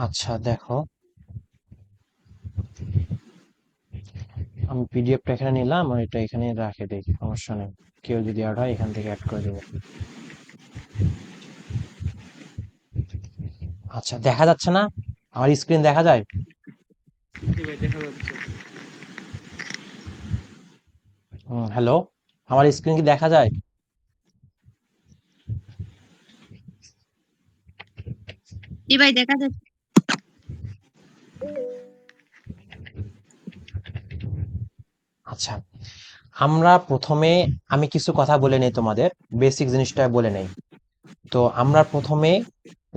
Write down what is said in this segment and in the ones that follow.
আচ্ছা দেখো, আমি পিডিএফটা এখানে নিলাম আর এটা এখানে রাখে দিই, সমস্যা নেই। কেউ যদি অ্যাড হয় এখান থেকে অ্যাড করে দেবো। আচ্ছা, দেখা যাচ্ছে না? আমার স্ক্রিন দেখা যায়? জি ভাই, দেখা যাচ্ছে। হ্যালো, আমার স্ক্রিন কি দেখা যায়? জি ভাই, দেখা যাচ্ছে। আচ্ছা, আমরা প্রথমে আমি কিছু কথা বলে নেই, তোমাদের বেসিক জিনিসটা বলে নেই। তো আমরা প্রথমে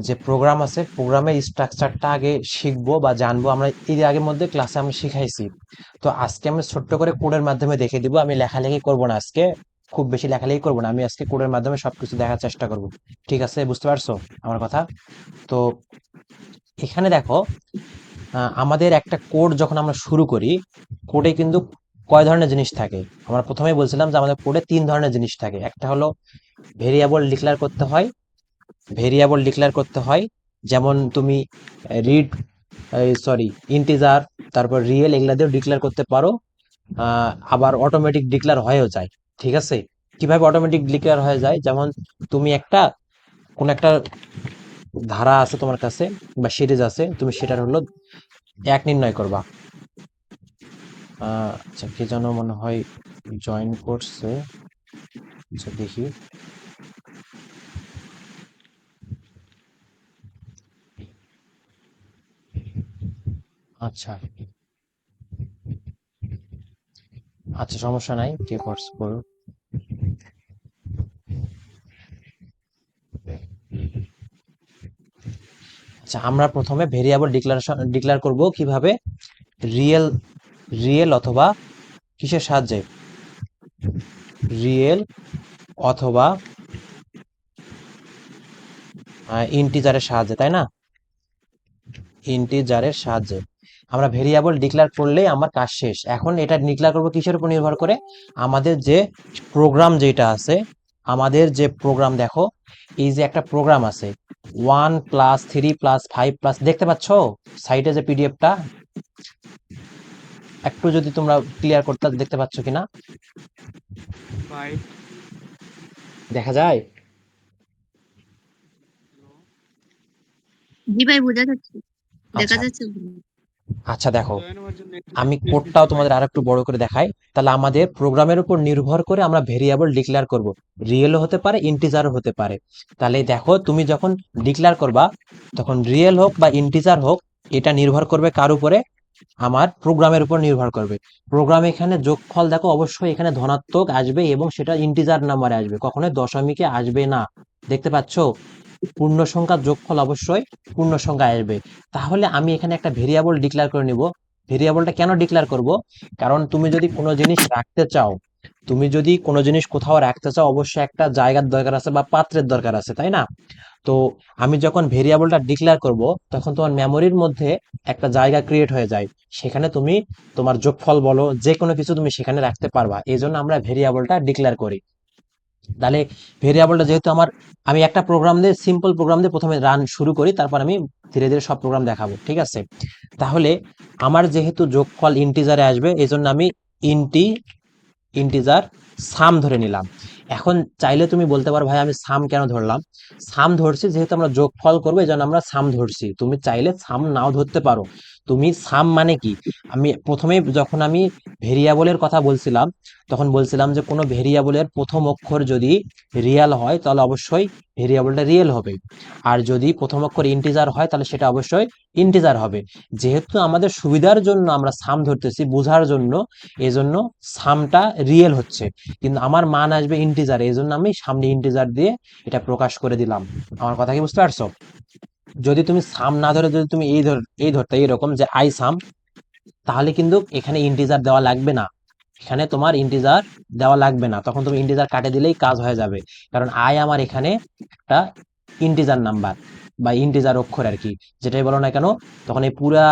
যে প্রোগ্রাম আছে, প্রোগ্রামের স্ট্রাকচারটা আগে শিখবো বা জানবো। আমরা এর আগের মধ্যে ক্লাসে আমরা শিখাইছি। তো আজকে আমি ছোট্ট করে কোডের মাধ্যমে দেখে দিব। আমি লেখালেখি করব না আজকে, খুব বেশি লেখালেখি করব না। আমি আজকে কোডের মাধ্যমে সবকিছু দেখার চেষ্টা করব। ঠিক আছে, বুঝতে পারছো আমার কথা? তো এখানে দেখো, আমাদের একটা কোড যখন আমরা শুরু করি, কোডে কিন্তু কয় ধরনের জিনিস থাকে। আমরা প্রথমেই বলছিলাম যে আমাদের কোডে তিন ধরনের জিনিস থাকে। একটা হলো ভেরিয়েবল ডিক্লেয়ার করতে হয়। ভেরিয়েবল ডিক্লেয়ার করতে হয়, যেমন তুমি রিড, সরি, ইন্টিজার, তারপর রিয়েল, এগুলা দিয়েও ডিক্লেয়ার করতে পারো। আবার অটোমেটিক ডিক্লেয়ার হয়েও যায়। ঠিক আছে, কিভাবে অটোমেটিক ডিক্লেয়ার হয়ে যায়? যেমন তুমি কোন একটা ধারা আছে তোমার কাছে বা সিরিজ আছে, তুমি সেটার হলো এক নির্ণয় করবা। আচ্ছা, কে যেন মনে হয় জয়েন করছে। আচ্ছা দেখি। আচ্ছা আচ্ছা, সমস্যা নাই, কে করছে করুক। আচ্ছা, আমরা প্রথমে ভেরিয়েবল ডিক্লেয়ার করব কিভাবে? রিয়েল, রিয়েল অথবা কিসের সাহায্যে? রিয়েল অথবা ইন্টিজারের সাহায্যে, তাই না? ইন্টিজারের সাহায্যে আমরা ভেরিয়েবল ডিক্লেয়ার করলেই আমার কাজ শেষ। এখন এটা ডিক্লেয়ার করব কিসের উপর নির্ভর করে? আমাদের যে প্রোগ্রাম যেটা আছে, আমাদের যে প্রোগ্রাম, দেখো এই যে একটা প্রোগ্রাম আছে 1+3+5+, দেখতে পাচ্ছ সাইটে যে পিডিএফটা? একটু যদি তোমরা ক্লিয়ার করতে, দেখতে পাচ্ছ কিনা? ভাই, দেখা যায়? হ্যালো। জি ভাই, বোঝা যাচ্ছে, দেখা আচ্ছা যাচ্ছে। আচ্ছা, দেখো জয়েন হওয়ার জন্য একটু আমি নেট দিতে কোডটাও ভাই। তোমাদের আরেকটু বড় করে দেখাই। তাহলে আমাদের প্রোগ্রামের উপর নির্ভর করে আমরা ভেরিয়েবল ডিক্লেয়ার করব। রিয়েলও হতে পারে, ইন্টিজারও হতে পারে। তাহলে দেখো, তুমি যখন ডিক্লেয়ার করবা, তখন রিয়েল হোক বা ইন্টিজার হোক, এটা নির্ভর করবে কার উপরে? আমার প্রোগ্রামের উপর নির্ভর করবে। প্রোগ্রাম এখানে যোগফল দেখো অবশ্যই এখানে ধনাত্মক আসবে এবং সেটা ইন্টিজার নাম্বারে আসবে, কখনোই দশমিকে আসবে না। দেখতে পাচ্ছ? পূর্ণ সংখ্যার যোগফল অবশ্যই পূর্ণ সংখ্যা আসবে। তাহলে আমি এখানে একটা ভেরিয়েবল ডিক্লেয়ার করে নিব। ভেরিয়েবলটা কেন ডিক্লেয়ার করব? কারণ তুমি যদি কোনো জিনিস রাখতে চাও, তুমি যদি কোনো জিনিস কোথাও রাখতে চাও, অবশ্যই একটা জায়গার দরকার আছে বা পাত্রের দরকার আছে, তাই না? তো আমি যখন ভেরিয়েবলটা ডিক্লেয়ার করব, তখন তোমার মেমোরির মধ্যে একটা জায়গা ক্রিয়েট হয়ে যায়। সেখানে তুমি তোমার যোগফল বলো, যে কোনো কিছু তুমি সেখানে রাখতে পারবা। এই জন্য আমরা ভেরিয়েবলটা ডিক্লেয়ার করি। তাহলে ভেরিয়েবলটা যেহেতু আমার, আমি একটা প্রোগ্রাম দিয়ে, সিম্পল প্রোগ্রাম দিয়ে প্রথমে রান শুরু করি, তারপর আমি ধীরে ধীরে সব প্রোগ্রাম দেখাবো। ঠিক আছে, তাহলে আমার যেহেতু যোগফল ইন্টিজারে আসবে, এই জন্য আমি ইন্টিজার সাম ধরে নিলাম। এখন চাইলে তুমি বলতে পারো, ভাই আমি সাম কেন ধরলাম? সাম ধরছি যেহেতু আমরা যোগফল করবো, এই জন্য আমরা সাম ধরছি। তুমি চাইলে সাম নাও ধরতে পারো। তুমি সাম মানে কি, আমি প্রথমে যখন আমি ভেরিয়েবলের কথা বলছিলাম, তখন বলছিলাম যে কোনো ভেরিয়েবলের প্রথম অক্ষর যদি রিয়েল হয়, তাহলে অবশ্যই ভেরিয়েবলটা রিয়েল হবে। আর যদি প্রথম অক্ষর ইন্টিজার হয়, তাহলে সেটা অবশ্যই ইন্টিজার হবে। যেহেতু আমাদের সুবিধার জন্য আমরা সাম ধরতেছি, বোঝার জন্য, এজন্য সামটা রিয়েল হচ্ছে, কিন্তু আমার মান আসবে ইন্টিজার, এই জন্য আমি সামনে ইন্টিজার দিয়ে এটা প্রকাশ করে দিলাম। আমার কথা কি বুঝতে পারছো? যদি তুমি সাম না ধরে, যদি তুমি এই ধরতে এইরকম যে আই সাম, তাহলে কিন্তু এখানে ইন্টিজার দেওয়া লাগবে না। এখানে তোমার ইন্টিজার দেওয়া লাগবে না, তখন তুমি ইন্টিজার কাটে দিলেই কাজ হয়ে যাবে। কারণ আই আমার এখানে একটা ইন্টিজার নাম্বার বা ইন্টিজার অক্ষর আর কি, যেটাই বলো না কেন, তখন এই পুরা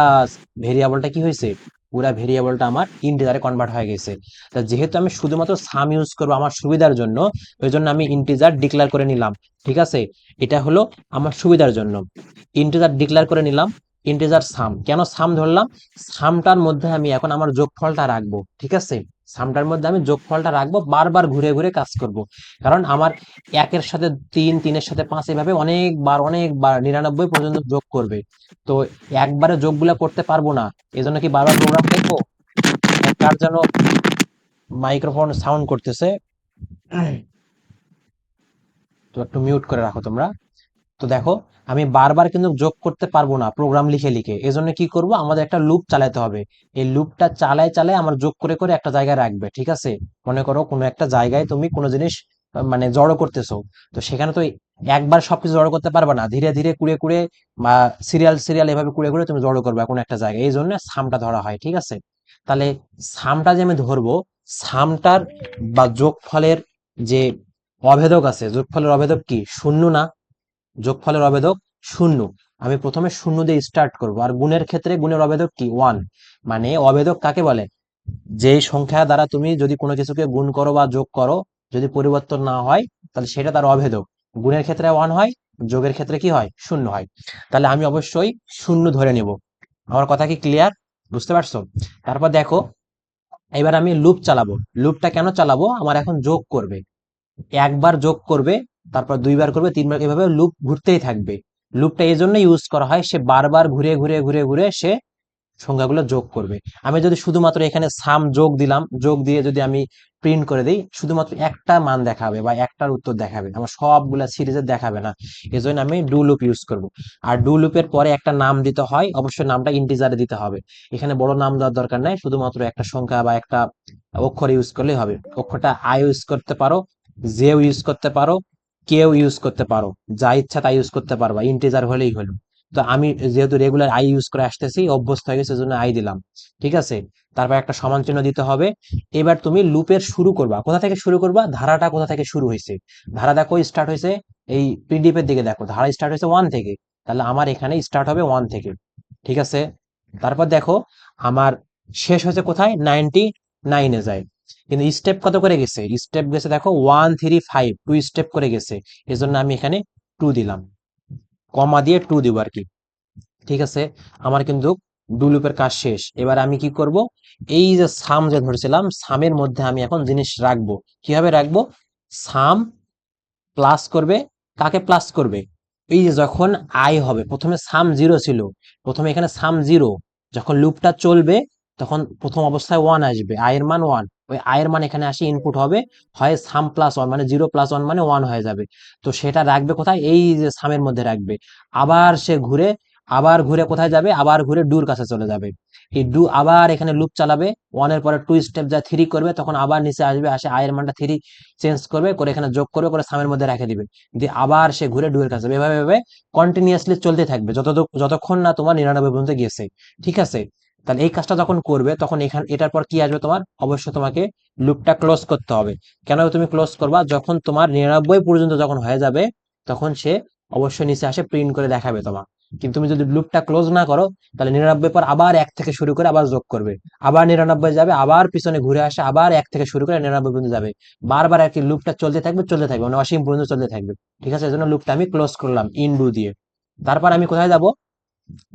ভেরিয়েবলটা কি হয়েছে? পুরা ভেরিয়েবলটা আমার ইন্টিজারে কনভার্ট হয়ে গেছে। তা যেহেতু আমি শুধুমাত্র সাম ইউজ করবো আমার সুবিধার জন্য, ওই জন্য আমি ইন্টিজার ডিক্লেয়ার করে নিলাম। ঠিক আছে, এটা হলো আমার সুবিধার জন্য। ইন্টিজার ডিক্লেয়ার করে নিলাম। ইন্টিজার সাম। কেন সাম ধরলাম? সামটার মধ্যে আমি এখন আমার যোগফলটা রাখবো, ঠিক আছে? সামটার মধ্যে আমি যোগফলটা রাখবো, বারবার ঘুরে ঘুরে কাজ করব। কারণ আমার একের সাথে তিন, তিনের সাথে পাঁচ, এভাবে অনেকবার অনেকবার 99 পর্যন্ত যোগ করবে। তো একবারে যোগগুলা করতে পারবো না, এজন্য কি বারবার প্রোগ্রাম লিখবো। কার যেন মাইক্রোফোন সাউন্ড করতেছে, তো একটু মিউট করে রাখো তোমরা। তো দেখো, আমি বারবার কিন্তু যোগ করতে পারবো না প্রোগ্রাম লিখে লিখে, এজন্য কি করব, আমাদের একটা লুপ চালাতে হবে। এই লুপটা চালায় চালায় আমার যোগ করে করে একটা জায়গায় রাখবে, ঠিক আছে? মনে করো কোনো একটা জায়গায় তুমি কোনো জিনিস মানে জড়ো করতেছো, তো সেখানে তো একবার সবকিছু জড়ো করতে পারবে না, ধীরে ধীরে কুড়ে কুড়ে বা সিরিয়াল সিরিয়াল এভাবে কুড়ে কুড়ে তুমি জড়ো করবে কোনো একটা জায়গায়, এই জন্য সামটা ধরা হয়, ঠিক আছে? তাহলে সামটা যে আমি ধরবো, সামটার বা যোগফলের যে অভেদক আছে, যোগফলের অভেদক কি? শূন্য না? যোগফলের অভেদক শূন্য। আমি প্রথমে শূন্য দিয়ে স্টার্ট করব। আর গুণের ক্ষেত্রে গুণের অভেদক কি? ওয়ান। মানে অভেদক কাকে বলে? যে সংখ্যা দ্বারা তুমি যদি কোনো কিছুকে গুণ করো বা যোগ করো, যদি পরিবর্তন না হয়, তাহলে সেটা তার অভেদক। গুণের ক্ষেত্রে ওয়ান হয়, যোগের ক্ষেত্রে কি হয়? শূন্য হয়। তাহলে আমি অবশ্যই শূন্য ধরে নেব। আমার কথা কি ক্লিয়ার? বুঝতে পারছো? তারপর দেখো, এবার আমি লুপ চালাবো। লুপটা কেন চালাবো? আমার এখন যোগ করবে, একবার যোগ করবে, তারপর দুইবার করবে, তিনবার, এভাবে লুপ ঘুরতেই থাকবে। লুপটা এই জন্য ইউজ করা হয়, সে বারবার ঘুরে ঘুরে ঘুরে ঘুরে সে সংখ্যাগুলো যোগ করবে। আমি যদি শুধুমাত্র এখানে সাম যোগ দিলাম, যোগ দিয়ে যদি আমি প্রিন্ট করে দিই, শুধুমাত্র একটা মান দেখাবে বা একটার উত্তর দেখাবে, আমার সবগুলা সিরিজে দেখাবে না। এই জন্য আমি ডু লুপ ইউজ করব। আর ডু লুপের পরে একটা নাম দিতে হয়, অবশ্যই নামটা ইন্টিজারে দিতে হবে। এখানে বড় নাম দেওয়ার দরকার নাই, শুধুমাত্র একটা সংখ্যা বা একটা অক্ষর ইউজ করলেই হবে। অক্ষরটা আই ইউজ করতে পারো, জেও ইউজ করতে পারো, কেও ইউজ করতে পারো, যা ইচ্ছা তাই ইউজ করতে পারবা, ইন্টিজার হলেই হলো। তো আমি যেহেতু রেগুলার আই ইউজ করে আসতেছি, অভ্যস্ত হয়ে গেছে, সেজন্য আই দিলাম, ঠিক আছে? তারপর একটা সমান চিহ্ন দিতে হবে। এবার তুমি লুপের শুরু করবা, কোথা থেকে শুরু করবা? ধারাটা কোথা থেকে শুরু হয়েছে? ধারা দেখো স্টার্ট হয়েছে, এই পিডিএফ এর দিকে দেখো, ধারা স্টার্ট হয়েছে ওয়ান থেকে, তাহলে আমার এখানে স্টার্ট হবে ওয়ান থেকে, ঠিক আছে? তারপর দেখো, আমার শেষ হয়েছে কোথায়? 99-এ যায়। কিন্তু স্টেপ কত করে গেছে? স্টেপ গেছে দেখো 1 3 5, 2 স্টেপ করে গেছে, এজন্য আমি এখানে 2 দিলাম, কমা দিয়ে 2 দিব আর কি, ঠিক আছে? আমার কিন্তু ডু লুপের কাজ শেষ। এবার আমি কি করব, এই যে সাম যে ধরেছিলাম, সামের মধ্যে আমি এখন জিনিস রাখবো। কিভাবে রাখবো? সাম প্লাস করবে, কাকে প্লাস করবে? এই যে যখন আই হবে, প্রথমে সাম জিরো ছিল, প্রথমে এখানে সাম জিরো, যখন লুপটা চলবে তখন প্রথম অবস্থায় ওয়ান আসবে, আয়ের মান ওয়ান, ওই আয়ের মান এখানে আসে ইনপুট হবে, হয় সাম প্লাস ওয়ান মানে জিরো প্লাস ওয়ান মানে ওয়ান হয়ে যাবে। তো সেটা রাখবে কোথায়? এই যে সামের মধ্যে রাখবে। আবার সে ঘুরে, আবার ঘুরে কোথায় যাবে? আবার ঘুরে ডুর কাছে চলে যাবে। এই ডু আবার এখানে লুপ চালাবে, ওয়ানের পরে 2 স্টেপ যা থ্রি করবে, তখন আবার নিচে আসবে, আসে আয়ের মানটা থ্রি চেঞ্জ করবে, করে এখানে যোগ করবে, করে সামের মধ্যে রেখে দিবে, দিয়ে আবার সে ঘুরে ডুয়ের কাছে যাবে। এভাবে এভাবে কন্টিনিউয়াসলি চলতে থাকবে যতক্ষণ না তোমার 99 পর্যন্ত গিয়েছে, ঠিক আছে? তাহলে এই কাজটা যখন করবে, তখন এখানে এটার পর কি আসবে? তোমার অবশ্যই তোমাকে লুপটা ক্লোজ করতে হবে। কেন তুমি ক্লোজ করবা? যখন তোমার 99 পর্যন্ত যখন হয়ে যাবে, তখন সে অবশ্যই নিচে আসে প্রিন্ট করে দেখাবে তোমার। কিন্তু তুমি যদি লুপটা ক্লোজ না করো, তাহলে 99 পর আবার এক থেকে শুরু করে আবার যোগ করবে, আবার 99 যাবে, আবার পিছনে ঘুরে আসে, আবার এক থেকে শুরু করে 99 পর্যন্ত যাবে, বারবার আর কি লুপটা চলতে থাকবে, মানে অসীম পর্যন্ত চলতে থাকবে, ঠিক আছে? এই জন্য লুপটা আমি ক্লোজ করলাম ইনডু দিয়ে। তারপর আমি কোথায় যাব?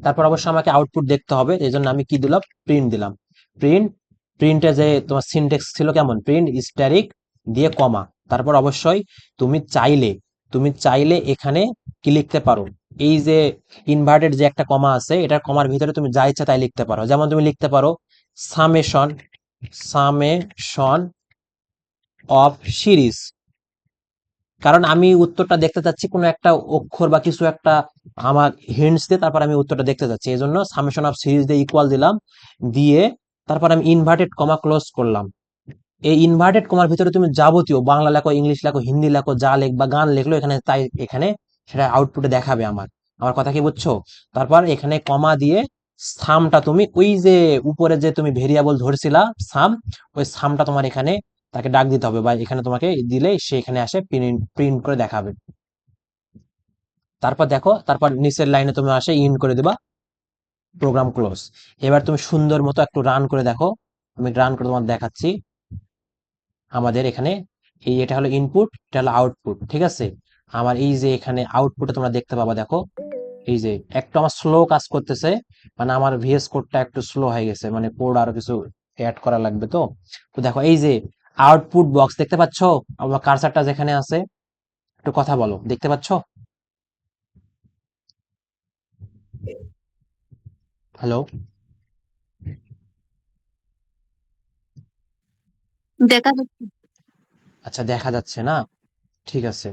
তারপর অবশ্যই আমাকে আউটপুট দেখতে হবে, এই জন্য আমি কি দিলাম? প্রিন্ট দিলাম। প্রিন্ট, প্রিন্টে যে তোমার সিনটেক্স ছিল কেমন? প্রিন্ট স্ট্যারিক দিয়ে কমা। তারপর অবশ্যই তুমি চাইলে, এখানে কি লিখতে পারো? এই যে ইনভার্টেড যে একটা কমা আছে, এটার কমার ভিতরে তুমি যা ইচ্ছা তাই লিখতে পারো। যেমন তুমি লিখতে পারো সামেশন, সামেশন অফ সিরিজ। কারণ আমি উত্তরটা দেখতে চাচ্ছি, কোনো একটা অক্ষর বা কিছু একটা আমার হিন্টস দিয়ে তারপর আমি উত্তরটা দেখতে চাচ্ছি, এই জন্য সামেশন অফ সিরিজ দিয়ে ইকুয়াল দিলাম, দিয়ে তারপর আমি ইনভার্টেড কমা ক্লোজ করলাম। এই ইনভার্টেড কমার ভিতরে তুমি যাবতীয় বাংলা লেখো, ইংলিশ লেখো, হিন্দি লেখো, যা লেখবা, গান লেখলো এখানে, তাই এখানে সেটা আউটপুটে দেখাবে আমার। আমার কথা কি বুঝছো? তারপর এখানে কমা দিয়ে সামটা তুমি ওই যে উপরে যে তুমি ভেরিয়েবল ধরছিলা সাম, ওই সামটা তোমার এখানে তাকে ডাক দিতে হবে, বা এখানে তোমাকে দিলেই সে এখানে আসে প্রিন্ট করে দেখাবে। তারপর দেখো, তারপর নিচের লাইনে তুমি আসে ইন করে দিবা, প্রোগ্রাম ক্লোজ। এবার তুমি সুন্দর মতো একটু রান করে দেখো, আমি রান করে তোমার দেখাচ্ছি। আমাদের এখানে এটা হলো ইনপুট, এটা হলো আউটপুট, ঠিক আছে? আমার এই যে এখানে আউটপুটে তোমরা দেখতে পাবা, দেখো এই যে একটু আমার স্লো কাজ করতেছে, মানে আমার ভিএস কোডটা একটু স্লো হয়ে গেছে, মানে কোড আরো কিছু অ্যাড করা লাগবে। তো তো দেখো এই যে আউটপুট বক্স দেখতে পাচ্ছো, আমার কার্সারটা যেখানে আছে, একটু কথা বলো, দেখতে পাচ্ছো? হ্যালো? দেখা যাচ্ছে। আচ্ছা, দেখা যাচ্ছে না? ঠিক আছে।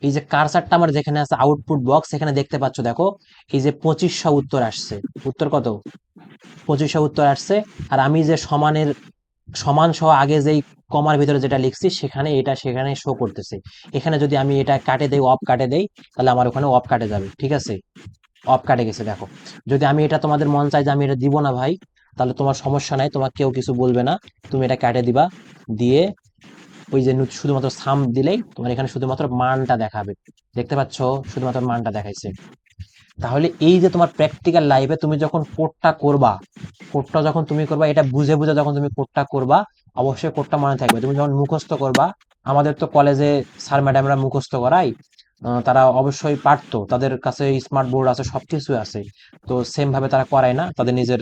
এই যে কার্সারটা আমার যেখানে আছে আউটপুট বক্স, এখানে দেখতে পাচ্ছ, দেখো এই যে 2500 উত্তর আসছে। উত্তর কত? 2500 উত্তর আসছে। আর আমি যে সমানের সমান সহ আগে যেই কমার ভিতরে যেটা লিখছি সেখানে এটা সেখানে শো করতেছে। এখানে যদি আমি এটা কাটে দেই, অফ কাটে দেই, তাহলে আমার ওখানে অফ কাটে যাবে। ঠিক আছে, অফ কাটে গেছে দেখো। যদি আমি এটা তোমাদের মন চাই যে আমি এটা দিব না ভাই, তাহলে তোমার সমস্যা নাই, তোমার কেউ কিছু বলবে না। তুমি এটা কাটে দিবা, দিয়ে ওই যে শুধুমাত্র সাম দিলেই তোমার এখানে শুধুমাত্র মানটা দেখাবে। দেখতে পাচ্ছ, শুধুমাত্র মানটা দেখাইছে। তাহলে এই যে তোমার প্র্যাকটিক্যাল লাইফে তুমি যখন কোডটা করবা, কোডটা যখন তুমি করবা, এটা বুঝে বুঝে যখন তুমি কোডটা করবা, অবশ্যই কোডটা মনে থাকবে। তুমি যখন মুখস্থ করবা, আমাদের তো কলেজে স্যার ম্যাডামরা মুখস্থ করাই, তারা অবশ্যই পারতো, তাদের কাছে স্মার্ট বোর্ড আছে, সবকিছু আছে। তো সেম ভাবে তারা করায় না, তাদের নিজের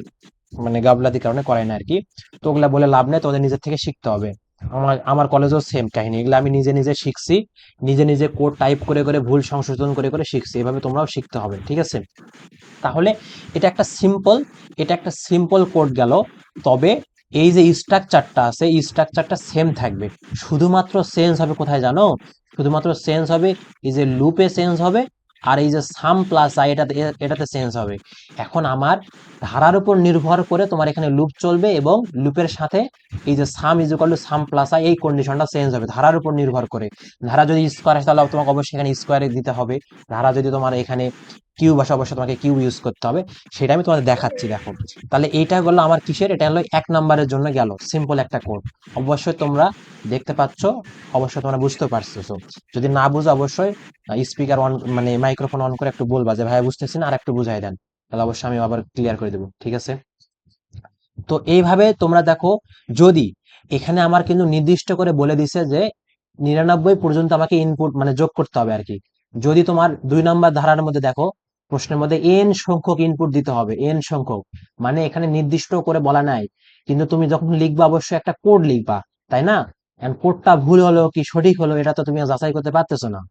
মানে গাফলাতির কারণে করায় না আর কি। তো ওগুলা বলে লাভ নেই, তোমাদের নিজের থেকে শিখতে হবে। আমার আমার কলেজেও সেম কাহিনী, এগুলো আমি নিজে নিজে শিখছি, নিজে নিজে কোড টাইপ করে করে ভুল সংশোধন করে করে শিখছি। এভাবে তোমরাও শিখতে হবে, ঠিক আছে? তাহলে এটা একটা সিম্পল, এটা একটা সিম্পল কোড গেল। তবে এই যে স্ট্রাকচারটা আছে, এই স্ট্রাকচারটা সেম থাকবে। শুধুমাত্র চেঞ্জ হবে কোথায় জানো? শুধুমাত্র চেঞ্জ হবে এই যে লুপে চেঞ্জ হবে, আর এই যে সাম প্লাস আই এটাতে এটাতে চেঞ্জ হবে। এখন আমার ধারার উপর নির্ভর করে তোমার এখানে লুপ চলবে, এবং লুপের সাথে এই যে সাম is equal to sum plus I, এই কন্ডিশনটা চেঞ্জ হবে ধারার উপর নির্ভর করে। ধারা যদি স্কোয়ার আসে, তাহলে তোমাকে অবশ্যই এখানে স্কোয়ারে দিতে হবে। ধারা যদি তোমার এখানে কিউব আসে, অবশ্যই তোমাকে কিউব ইউজ করতে হবে। সেটা আমি তোমাদের দেখাচ্ছি, দেখো। তাহলে এইটা হলো আমার কিসের, এটা হলো 1 নম্বরের জন্য গেল, সিম্পল একটা কোড। অবশ্যই তোমরা দেখতে পাচ্ছ, অবশ্যই তোমরা বুঝতে পারছো। যদি না বুঝো, অবশ্যই স্পিকার অন মানে মাইক্রোফোন অন করে একটু বলবা যে ভাই বুঝতেছি না, আর একটু বুঝাই দেন, তাহলে অবশ্যই আমি আবার ক্লিয়ার করে দেবো, ঠিক আছে? তো এইভাবে তোমরা দেখো, যদি এখানে আমার কিন্তু নির্দিষ্ট করে বলে দিছে যে 99 পর্যন্ত আমাকে ইনপুট মানে যোগ করতে হবে আর কি। যদি তোমার 2 নম্বর ধারার মধ্যে দেখো, প্রশ্নের মধ্যে এন সংখ্যক ইনপুট দিতে হবে, এন সংখ্যক, মানে এখানে নির্দিষ্ট করে বলা নাই। কিন্তু তুমি যখন লিখবা, অবশ্যই একটা কোড লিখবা, তাই না? কোডটা ভুল হলো কি সঠিক হলো, এটা তো তুমি যাচাই করতে পারতেছো না।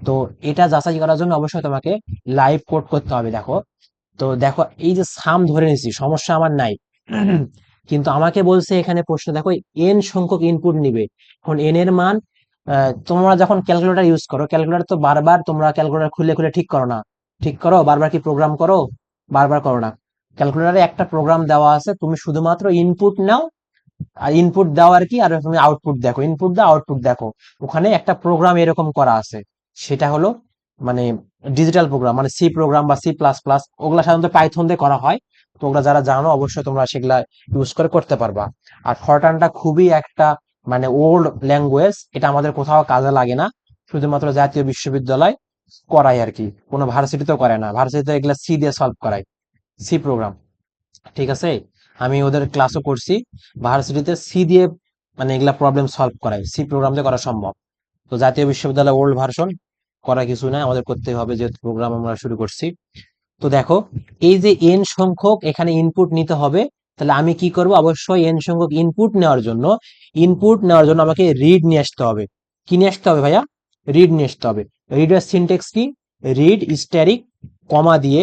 তো এটা যাচাই করার জন্য অবশ্যই তোমাকে লাইভ কোড করতে হবে, দেখো। তো দেখো, এই যে সাম ধরে নিছি, সমস্যা আমার নাই। কিন্তু আমাকে বলছে এখানে প্রশ্ন, দেখো এন সংখ্যক ইনপুট নিবে। এখন এন এর মান, তোমরা যখন ক্যালকুলেটর ইউজ করো, ক্যালকুলেটর তো বারবার তোমরা ক্যালকুলেটর খুলে খুলে ঠিক করো না? ঠিক করো বারবার, কি প্রোগ্রাম করো? বারবার করো না। ক্যালকুলেটরে একটা প্রোগ্রাম দেওয়া আছে, তুমি শুধুমাত্র ইনপুট নাও, আর ইনপুট দাও আর কি, আর তুমি আউটপুট দেখো, ইনপুট দাও আউটপুট দেখো। ওখানে একটা প্রোগ্রাম এরকম করা আছে, সেটা হলো মানে ডিজিটাল প্রোগ্রাম, মানে সি প্রোগ্রাম বা C++, ওগুলা সাধারণত পাইথন দিয়ে করা হয়। তো ওগুলা যারা জানো, অবশ্যই তোমরা সেগুলা ইউজ করে করতে পারবা। আর ফরটানটা খুবই একটা মানে ওল্ড ল্যাঙ্গুয়েজ, এটা আমাদের কোথাও কাজে লাগে না, শুধুমাত্র জাতীয় বিশ্ববিদ্যালয় করায় আর কি, কোনো ভার্সিটিতেও করে না। ভার্সিটিতে এগুলা সি দিয়ে সলভ করায়, সি প্রোগ্রাম, ঠিক আছে? আমি ওদের ক্লাসও করছি, ভার্সিটিতে সি দিয়ে মানে এগুলা প্রবলেম সলভ করায়, সি প্রোগ্রাম দিয়ে করা সম্ভব। তো জাতীয় বিশ্ববিদ্যালয় ওল্ড ভার্সন, করা কিছু না, আমাদের করতে হবে, যেহেতু প্রোগ্রাম আমরা শুরু করছি। তো দেখো, এই যে এন সংখ্যক এখানে ইনপুট নিতে হবে, তাহলে আমি কি করব? অবশ্যই এন সংখ্যক ইনপুট নেওয়ার জন্য আমাকে রিড নিয়ে আসতে হবে। কি নিয়ে আসতে হবে ভাইয়া? রিড নিয়ে আসতে হবে। রিডের সিনটেক্স কি? রিড স্ট্যারিক কমা দিয়ে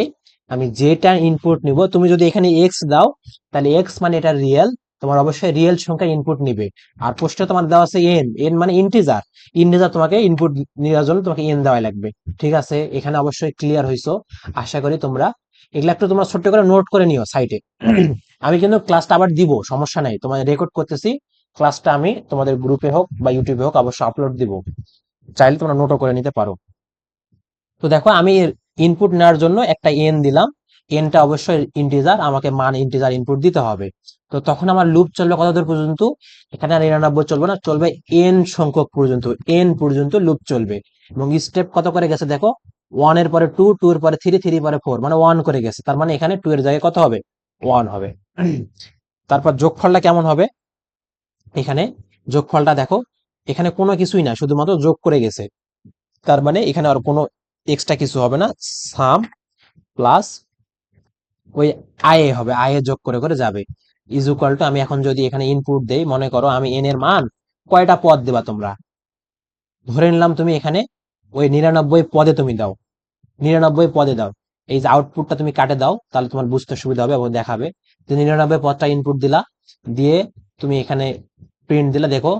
আমি যেটা ইনপুট নিব, তুমি যদি এখানে এক্স দাও, তাহলে এক্স মানে এটা রিয়েল, তোমার অবশ্যই রিয়েল সংখ্যা ইনপুট নিবে। আর পোস্টে তোমার দেওয়া আছে এন, এন মানে ইন্টিজার, ইন্টিজার তোমাকে ইনপুট নেওয়ার জন্য তোমাকে এন দেওয়া লাগবে। ঠিক আছে, এখানে অবশ্যই ক্লিয়ার হইছো। আশা করি তোমরা এগুলা একটু তোমরা ছোট্ট করে নোট করে নিও সাইটে। আমি কিন্তু ক্লাসটা আবার দিব, সমস্যা নাই, তোমার রেকর্ড করতেছি ক্লাসটা, আমি তোমাদের গ্রুপে হোক বা ইউটিউবে হোক অবশ্যই আপলোড দিব, চাইলে তোমরা নোটও করে নিতে পারো। তো দেখো, আমি ইনপুট নেওয়ার জন্য একটা এন দিলাম, এনটা অবশ্যই ইন্টিজার, আমাকে মান ইন্টিজার ইনপুট দিতে হবে। তো তখন আমার লুপ চলবে কত দূর পর্যন্ত? এখানে আর 99 চলবে না, চলবে এন সংখ্যক পর্যন্ত, এন পর্যন্ত লুপ চলবে। এবং স্টেপ কত করে গেছে দেখো, 1 এর পরে 2, 2 এর পরে 3, 3 এর পরে 4, মানে 1 করে গেছে। তার মানে এখানে 2 এর জায়গায় কত হবে? 1 হবে। তারপর যোগফলটা কেমন হবে? এখানে যোগফলটা দেখো, এখানে কোনো কিছুই না, শুধুমাত্র যোগ করে গেছে। তার মানে এখানে আর কোনো এক্সট্রা কিছু হবে না, সাম প্লাস ওই আই হবে, আই এ যোগ করে করে যাবে, ইজ ইকুয়াল টু, আমি এখন যদি এখানে ইনপুট দেই, মনে করো আমি এন এর মান কয়টা পদ দেবা তোমরা, ধরে নিলাম তুমি এখানে ওই 99 পদে তুমি দাও, 99 পদে দাও, এই যে আউটপুটটা তুমি কাটে দাও, তাহলে তোমার বুঝতে সুবিধা হবে এবং দেখাবে যে 99 পদটা ইনপুট দিলা, দিয়ে তুমি এখানে প্রিন্ট দিলা, দেখো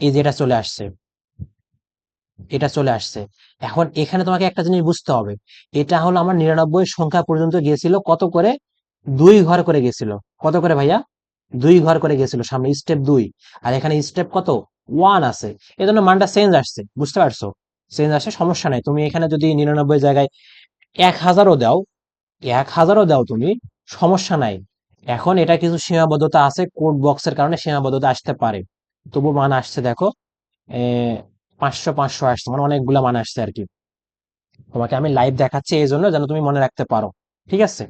এই যে এটা চলে আসছে, এটা চলে আসছে। এখন এখানে তোমাকে একটা জিনিস বুঝতে হবে, এটা হলো আমার 99 সংখ্যা পর্যন্ত গিয়েছিল কত করে, 2 ঘর করে গেছিল, কত করে ভাইয়া, 2 ঘর করে গেছিল সামনে, স্টেপ 2, আর এখানে স্টেপ কত, 1 আছে, এই জন্য মানটা চেঞ্জ আসছে, বুঝতে পারছো, চেঞ্জ আসছে, সমস্যা নাই, তুমি এখানে যদি 99 জায়গায় 1000ও দাও, 1000ও দাও তুমি, সমস্যা নাই। এখন এটা কিছু সীমাবদ্ধতা আছে, কোড বক্সের কারণে সীমাবদ্ধতা আসতে পারে, তবু মান আসছে দেখো, 500 আসছে, মানে অনেকগুলা মান আসছে আর কি, তোমাকে আমি লাইভ দেখাচ্ছি এই জন্য যেন তুমি মনে রাখতে পারো, ঠিক আছে।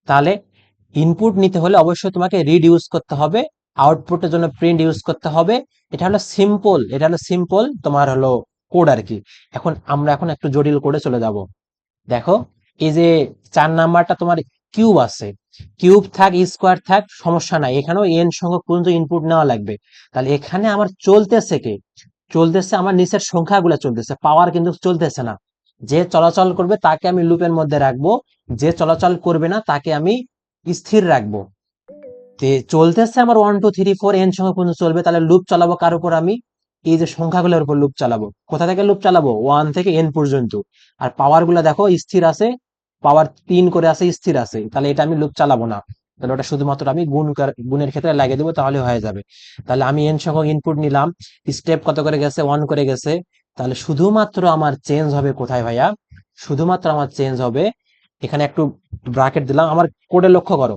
তাহলে ইনপুট নিতে হলে অবশ্যই তোমাকে রিড ইউজ করতে হবে, আউটপুটের জন্য প্রিন্ট ইউজ করতে হবে, এটা হলো সিম্পল, এটা হলো সিম্পল তোমার হলো কোড আর কি। এখন একটু জটিল কোডে চলে যাব। দেখো এই যে 4 নাম্বারটা তোমার কিউব আছে, কিউব থাক স্কোয়ার থাক সমস্যা নাই, এখানেও এন সংখ্যক পর্যন্ত ইনপুট নেওয়া লাগবে। তাহলে এখানে আমার চলতেছে কে, চলতেছে আমার নিচের সংখ্যাগুলো চলতেছে, পাওয়ার কিন্তু চলতেছে না। যে চলাচল করবে তাকে আমি লুপের মধ্যে রাখবো, যে চলাচল করবে না তাকে আমি স্থির রাখবো। চলতেছে আমার 1 2 3 4 এন সংখ্যা পর্যন্ত চলবে, তাহলে লুপ চালাবো কার উপর, আমি এই যে সংখ্যাগুলোর উপর লুপ চালাবো। কোথা থেকে লুপ চালাবো, 1 থেকে এন পর্যন্ত। আর পাওয়ার গুলা দেখো স্থির আছে, পাওয়ার 3 করে আছে, স্থির আছে, তাহলে এটা আমি লুপ চালাবো না, তাহলে ওটা শুধুমাত্র আমি গুণের ক্ষেত্রে লাগিয়ে দেবো, তাহলে হয়ে যাবে। তাহলে আমি এন সংখ্যক ইনপুট নিলাম, স্টেপ কত করে গেছে, 1 করে গেছে, তাহলে শুধুমাত্র আমার চেঞ্জ হবে কোথায় ভাইয়া, শুধুমাত্র আমার চেঞ্জ হবে এখানে, একটু ব্রাকেট দিলাম, আমার কোডে লক্ষ্য করো,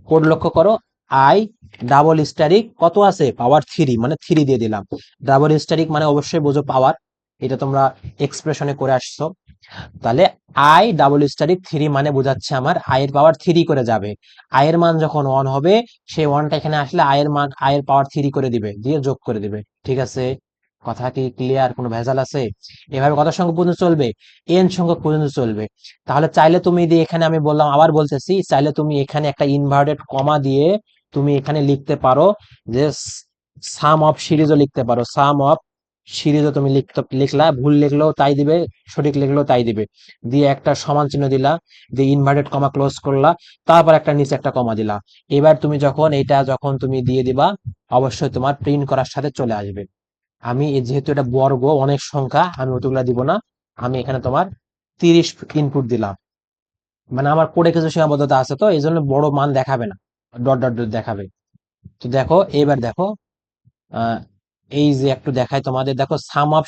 কোড লক্ষ্য করো, আই ডাবল স্টারিক কত আছে, পাওয়ার 3, মানে 3 দিয়ে দিলাম, ডাবল স্টারিক মানে অবশ্যই বোঝো পাওয়ার, এটা তোমরা এক্সপ্রেশনে করে আসছো। তাহলে আই ডাবল স্টারিক 3 মানে বোঝাচ্ছে আমার আই এর পাওয়ার 3 করে যাবে, আই এর মান যখন 1 হবে, সেই 1টা এখানে আসলে আই এর মান, আই এর পাওয়ার 3 করে দিবে, দিয়ে যোগ করে দিবে, ঠিক আছে, কথা কি ক্লিয়ার, কোনো ভেজাল আছে? এভাবে কত সংখ্যক পর্যন্ত চলবে, এন সংখ্যক পর্যন্ত চলবে। তাহলে চাইলে তুমি দিয়ে এখানে, আমি বললাম আবার বলতেছি, চাইলে তুমি এখানে একটা ইনভার্টেড কমা দিয়ে তুমি এখানে লিখতে পারো যে সাম অফ সিরিজও লিখতে পারো, সাম অফ সিরিজও তুমি লিখলা, ভুল লিখলেও তাই দিবে, সঠিক লিখলেও তাই দিবে, দিয়ে একটা সমান চিহ্ন দিলা, দিয়ে ইনভার্টেড কমা ক্লোজ করলা, তারপর একটা নিচে একটা কমা দিলা। এবার তুমি যখন এটা যখন তুমি দিয়ে দিবা, অবশ্যই তোমার প্রিন্ট করার সাথে চলে আসবে। আমি যেহেতু এটা বর্গ অনেক সংখ্যা, আমি অতগুলা দিব না, আমি এখানে তোমার 30 ইনপুট দিলাম, মানে আমার কোডে কিছু সীমাবদ্ধতা আছে, তো এই জন্য বড় মান দেখাবে না, ডট ডট ডট দেখাবে। তো দেখো এবার দেখো, আহ এই যে একটু দেখাই তোমাদের, দেখো সাম অফ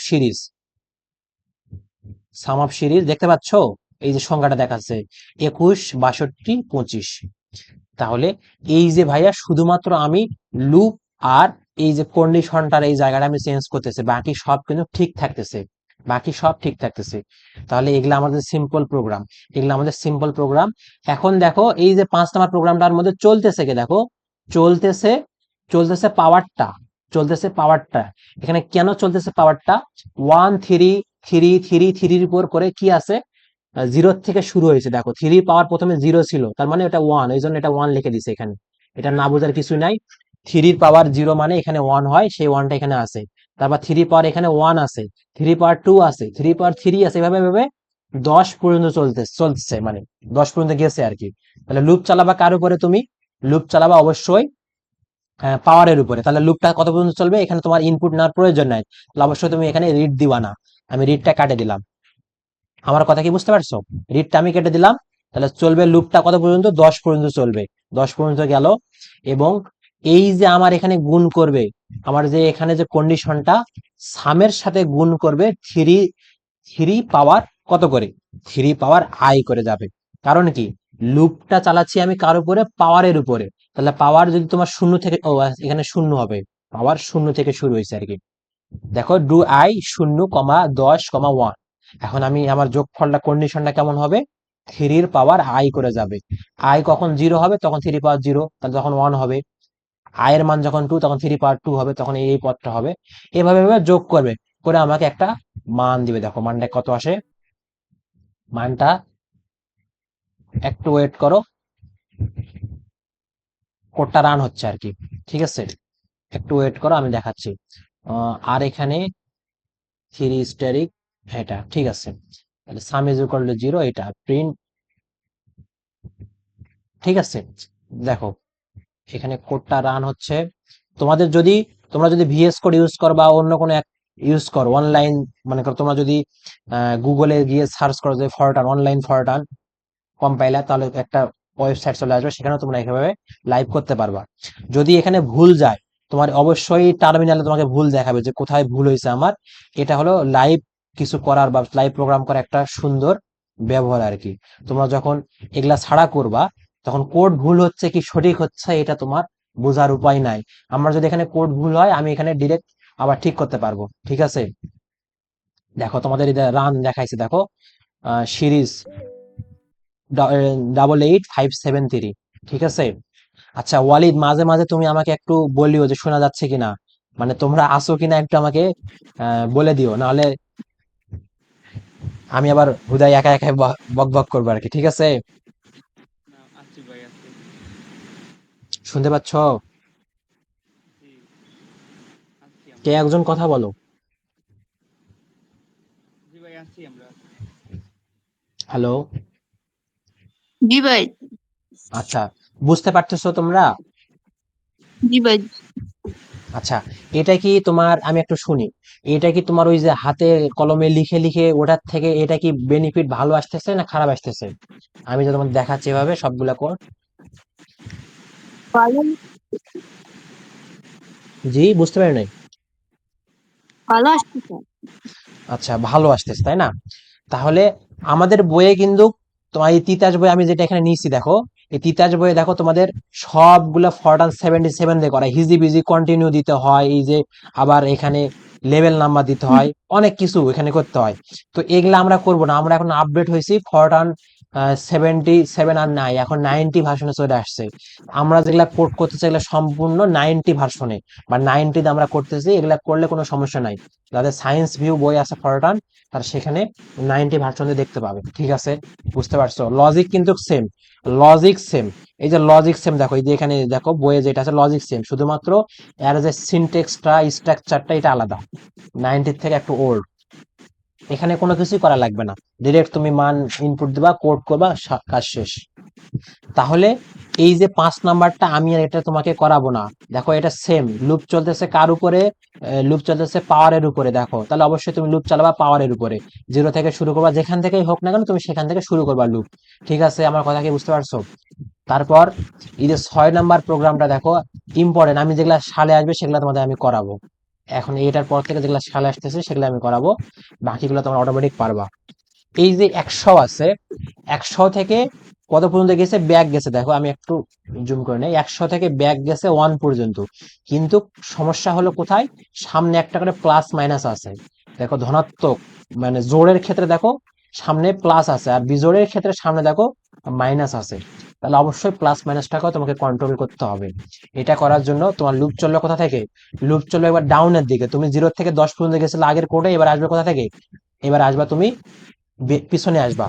সিরিজ দেখতে পাচ্ছ, এই যে সংখ্যাটা দেখাচ্ছে 21 62 25। তাহলে এই যে ভাইয়া শুধুমাত্র আমি লুপ আর এই যে কন্ডিশনটার এই জায়গাটা আমি চেঞ্জ করতেছি, বাকি সব কিন্তু ঠিক থাকতেছে, বাকি সব ঠিক থাকতেছে। তাহলে এগুলো আমাদের সিম্পল প্রোগ্রাম, এগুলো আমাদের সিম্পল প্রোগ্রাম। এখন দেখো এই যে 5 নাম্বার প্রোগ্রামটার মধ্যে চলতেছে কি, দেখো চলতেছে, চলতেছে পাওয়ারটা, চলতেছে পাওয়ারটা, এখানে কেন চলতেছে পাওয়ারটা, 1 3 3 3 3 উপর করে কি আছে, 0 থেকে শুরু হয়েছে, দেখো 3 পাওয়ার প্রথমে 0 ছিল, তার মানে এটা 1, এই জন্য এটা 1 লিখে দিছে এখানে, এটা না বোঝার কিছু নাই। 3 পাওয়ার 0 মানে এখানে 1 হয়, সেই 1টা এখানে আছে, তারপর 3 পাওয়ার এখানে 1 আছে, 3 পাওয়ার 2 আছে, 3 পাওয়ার 3 আছে, এভাবে এভাবে 10 পর্যন্ত চলছে, মানে 10 পর্যন্ত গেছে আর কি। তাহলে লুপ চালাবা কার উপরে, তুমি লুপ চালাবা অবশ্যই পাওয়ারের উপরে। তাহলে লুপটা কত পর্যন্ত চলবে, এখানে তোমার ইনপুট নেওয়ার প্রয়োজন নাই, তাহলে অবশ্যই তুমি এখানে রিড দিবা না, আমি রিডটা কাটে দিলাম, আমার কথা কি বুঝতে পারছো, রিডটা আমি কেটে দিলাম। তাহলে চলবে লুপটা কত পর্যন্ত, 10 পর্যন্ত চলবে, 10 পর্যন্ত গেল। এবং এই যে আমার এখানে গুণ করবে, আমার যে এখানে যে কন্ডিশনটা, সামের সাথে গুণ করবে 3 পাওয়ার কত করে, 3 পাওয়ার আই করে যাবে। কারণ কি, লুপটা চালাচ্ছি আমি কার উপরে, পাওয়ারের উপরে। তাহলে পাওয়ার যদি তোমার 0 থেকে, ও এখানে 0 হবে, পাওয়ার 0 থেকে শুরু হয়েছে আর কি। দেখো ডু আই 0 10 1, এখন আমি আমার যোগফলটা কন্ডিশনটা কেমন হবে, 3 পাওয়ার আই করে যাবে, আই কখন 0 হবে তখন 3 পাওয়ার 0, তাহলে তখন 1 হবে, আই এর মান যখন 2 তখন 3 পাওয়ার 2 হবে, তখন এই পদটা হবে। এভাবে এভাবে যোগ করবে, করে আমাকে একটা মান দিবে, দেখো মানটা কত আসে, মানটা একটু ওয়েট করো, কোডটা রান হচ্ছে আর কি। ঠিক আছে, একটু ওয়েট করো, আমি দেখাচ্ছি। আর এখানে থ্রি স্টারিক, এটা ঠিক আছে। তাহলে সাম ইজ ইকুয়াল টু 0, এটা প্রিন্ট। ঠিক আছে, দেখো এখানে কোডটা রান হচ্ছে। তোমাদের যদি, তোমরা যদি ভিএস কোড ইউজ করো বা অন্য কোনো ইউজ করো অনলাইন, মনে করো তোমরা যদি গুগলে গিয়ে সার্চ করো যে ফরটান, অনলাইন ফরটান কম্পাইলার, তাহলে একটা ওয়েবসাইট চলে আসবে, সেখানে তোমরা এভাবে লাইভ করতে পারবা। যদি এখানে ভুল যায়, তোমার অবশ্যই টার্মিনালে তোমাকে ভুল দেখাবে যে কোথায় ভুল হয়েছে আমার। এটা হলো লাইভ কিছু করার বা লাইভ প্রোগ্রাম করার একটা সুন্দর ব্যবহার আর কি। তোমরা যখন এগুলা ছাড়া করবা, তখন কোড ভুল হচ্ছে কি সঠিক হচ্ছে এটা তোমার বোঝার উপায় নাই। আমার যদি এখানে কোড ভুল হয়, আমি এখানে ডিরেক্ট আবার ঠিক করতে পারবো। ঠিক আছে, দেখো তোমাদের রান দেখাইছে, দেখো সিরিজ 88,573। ঠিক আছে। আচ্ছা ওয়ালিদ, মাঝে মাঝে তুমি আমাকে একটু বলিও যে শোনা যাচ্ছে কিনা, মানে তোমরা আসো কিনা একটু আমাকে বলে দিও, নাহলে আমি আবার হুদাই একা একা বক বক করবো আর কি। ঠিক আছে, না, আছি ভাই, আছি। শুনতে পাচ্ছ? জি, আছি কে আমরা। একজন কথা বলো। জি ভাই, আছি আমরা। হ্যালো। জি ভাই। আচ্ছা, বুঝতে পারতেছো তোমরা? জি ভাই। আচ্ছা, এটা কি তোমার, আমি একটু শুনি, এটা কি তোমার ওই যে হাতে কলমে লিখে লিখে ওটার থেকে এটা কি বেনিফিট ভালো আসতেছে না খারাপ আসতেছে? আমি যে তোমার দেখাচ্ছি এভাবে সবগুলা কোড। ভালো। জি, বুঝতে পারি নাই। ভালো আসতেছে। আচ্ছা, ভালো আসতেছে তাই না? তাহলে আমাদের বইয়ে কিন্তু, তোমার এই তিতাস বই আমি যেটা এখানে নিয়েছি দেখো, এই তিতাস বইয়ে দেখো তোমাদের সবগুলা ফরটান 77 দিয়ে করা, হিজি বিজি কন্টিনিউ দিতে হয়, এই যে আবার এখানে লেভেল নাম্বার দিতে হয়, অনেক কিছু এখানে করতে হয়। তো এগুলা আমরা করব না, আমরা এখন আপডেট হয়েছি ফরটান 77 আর নাই, এখন 90 ভার্সনে চলে আসছে। আমরা যেগুলা কোড করতেছি এগুলা সম্পূর্ণ 90 ভার্সনে বা 90 আমরা করতেছি, এগুলা করলে কোনো সমস্যা নাই। যাদের সায়েন্স ভিউ বই আছে ফরটান, তার সেখানে 90 ভার্সনে দেখতে পাবে। ঠিক আছে, বুঝতে পারছো? লজিক কিন্তু সেম, লজিক সেম। এই যে লজিক সেম দেখো, এই যে এখানে দেখো বইয়ে যেটা আছে লজিক সেম, শুধুমাত্র এর যে সিনটেক্সটা স্ট্রাকচারটা এটা আলাদা, 90 থেকে একটু ওল্ড। এখানে কোনো কিছুই করা লাগবে না, ডিরেক্ট তুমি মান ইনপুট দিবা, কোড করবা, কাজ শেষ। তাহলে এই যে 5 নাম্বারটা আমি আর এটা তোমাকে করাবো না। দেখো এটা সেম লুপ চলতেছে কার উপরে? লুপ চলতেছে পাওয়ারের উপরে। দেখো তাহলে অবশ্যই তুমি লুপ চালাবা পাওয়ারের উপরে, 0 থেকে শুরু করবা, যেখান থেকেই হোক না কেন তুমি সেখান থেকে শুরু করবা লুপ। ঠিক আছে, আমার কথা কি বুঝতে পারছো? তারপর এই যে 6 নাম্বার প্রোগ্রামটা দেখো, ইম্পর্টেন্ট, আমি যেগুলা সালে আসবে সেগুলা তোমাদের আমি করাবো। এখন এটার পর থেকে যেগুলা সালে আসতেছে সেগুলো আমি করাবো, বাকিগুলো তোমরা অটোমেটিক পারবা। এই যে 100 আছে, 100 থেকে কত পর্যন্ত গেছে? ব্যাক গেছে, দেখো আমি একটু জুম করে নেই, 100 থেকে ব্যাক গেছে 1 পর্যন্ত। কিন্তু সমস্যা হলো কোথায়? সামনে একটা করে প্লাস মাইনাস আছে। দেখো ধনাত্মক, মানে জোড়ের ক্ষেত্রে দেখো সামনে প্লাস আছে, আর বিজোড়ের ক্ষেত্রে সামনে দেখো মাইনাস আছে। তাহলে অবশ্যই প্লাস মাইনাসটাকেও তোমাকে কন্ট্রোল করতে হবে। এটা করার জন্য তোমার লুপ চললো কোথা থেকে? লুপ চললো এবার ডাউনের দিকে, তুমি 0 থেকে 10 পর্যন্ত গেছিলে আগের কোডে, এবার আসবে কোথা থেকে? এবার আসবা তুমি পিছনে আসবা।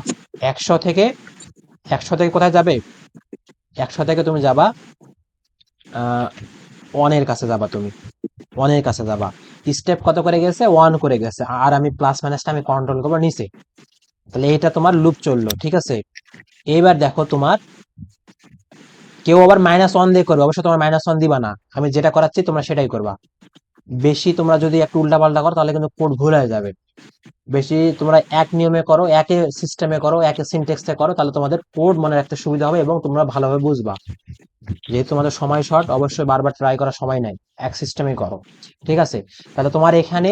100 থেকে, 100 থেকে কোথায় যাবে? 100 থেকে তুমি যাবা আহ 1 এর কাছে যাবা, তুমি 1 এর কাছে যাবা। স্টেপ কত করে গেছে? 1 করে গেছে, আর আমি প্লাস মাইনাসটা আমি কন্ট্রোল করবো নিচে। তাহলে এটা তোমার লুপ চললো। ঠিক আছে, এইবার দেখো তোমার কেউ আবার -1 দিয়ে করবে, অবশ্য তোমার -1 দিবা না, আমি যেটা করাচ্ছি তোমরা সেটাই করবা। বেশি তোমরা যদি একটু উল্টাপাল্টা করো তাহলে কিন্তু কোড ভুল হয়ে যাবে। বেশি তোমরা এক নিয়মে করো, একই সিস্টেমে করো, একই সিনটেক্সে করো, তাহলে তোমাদের কোড মনে রাখতে সুবিধা হবে এবং তোমরা ভালোভাবে বুঝবা। যেহেতু তোমাদের সময় শর্ট, অবশ্যই বারবার ট্রাই করার সময় নাই, এক সিস্টেমেই করো। ঠিক আছে, তাহলে তোমার এখানে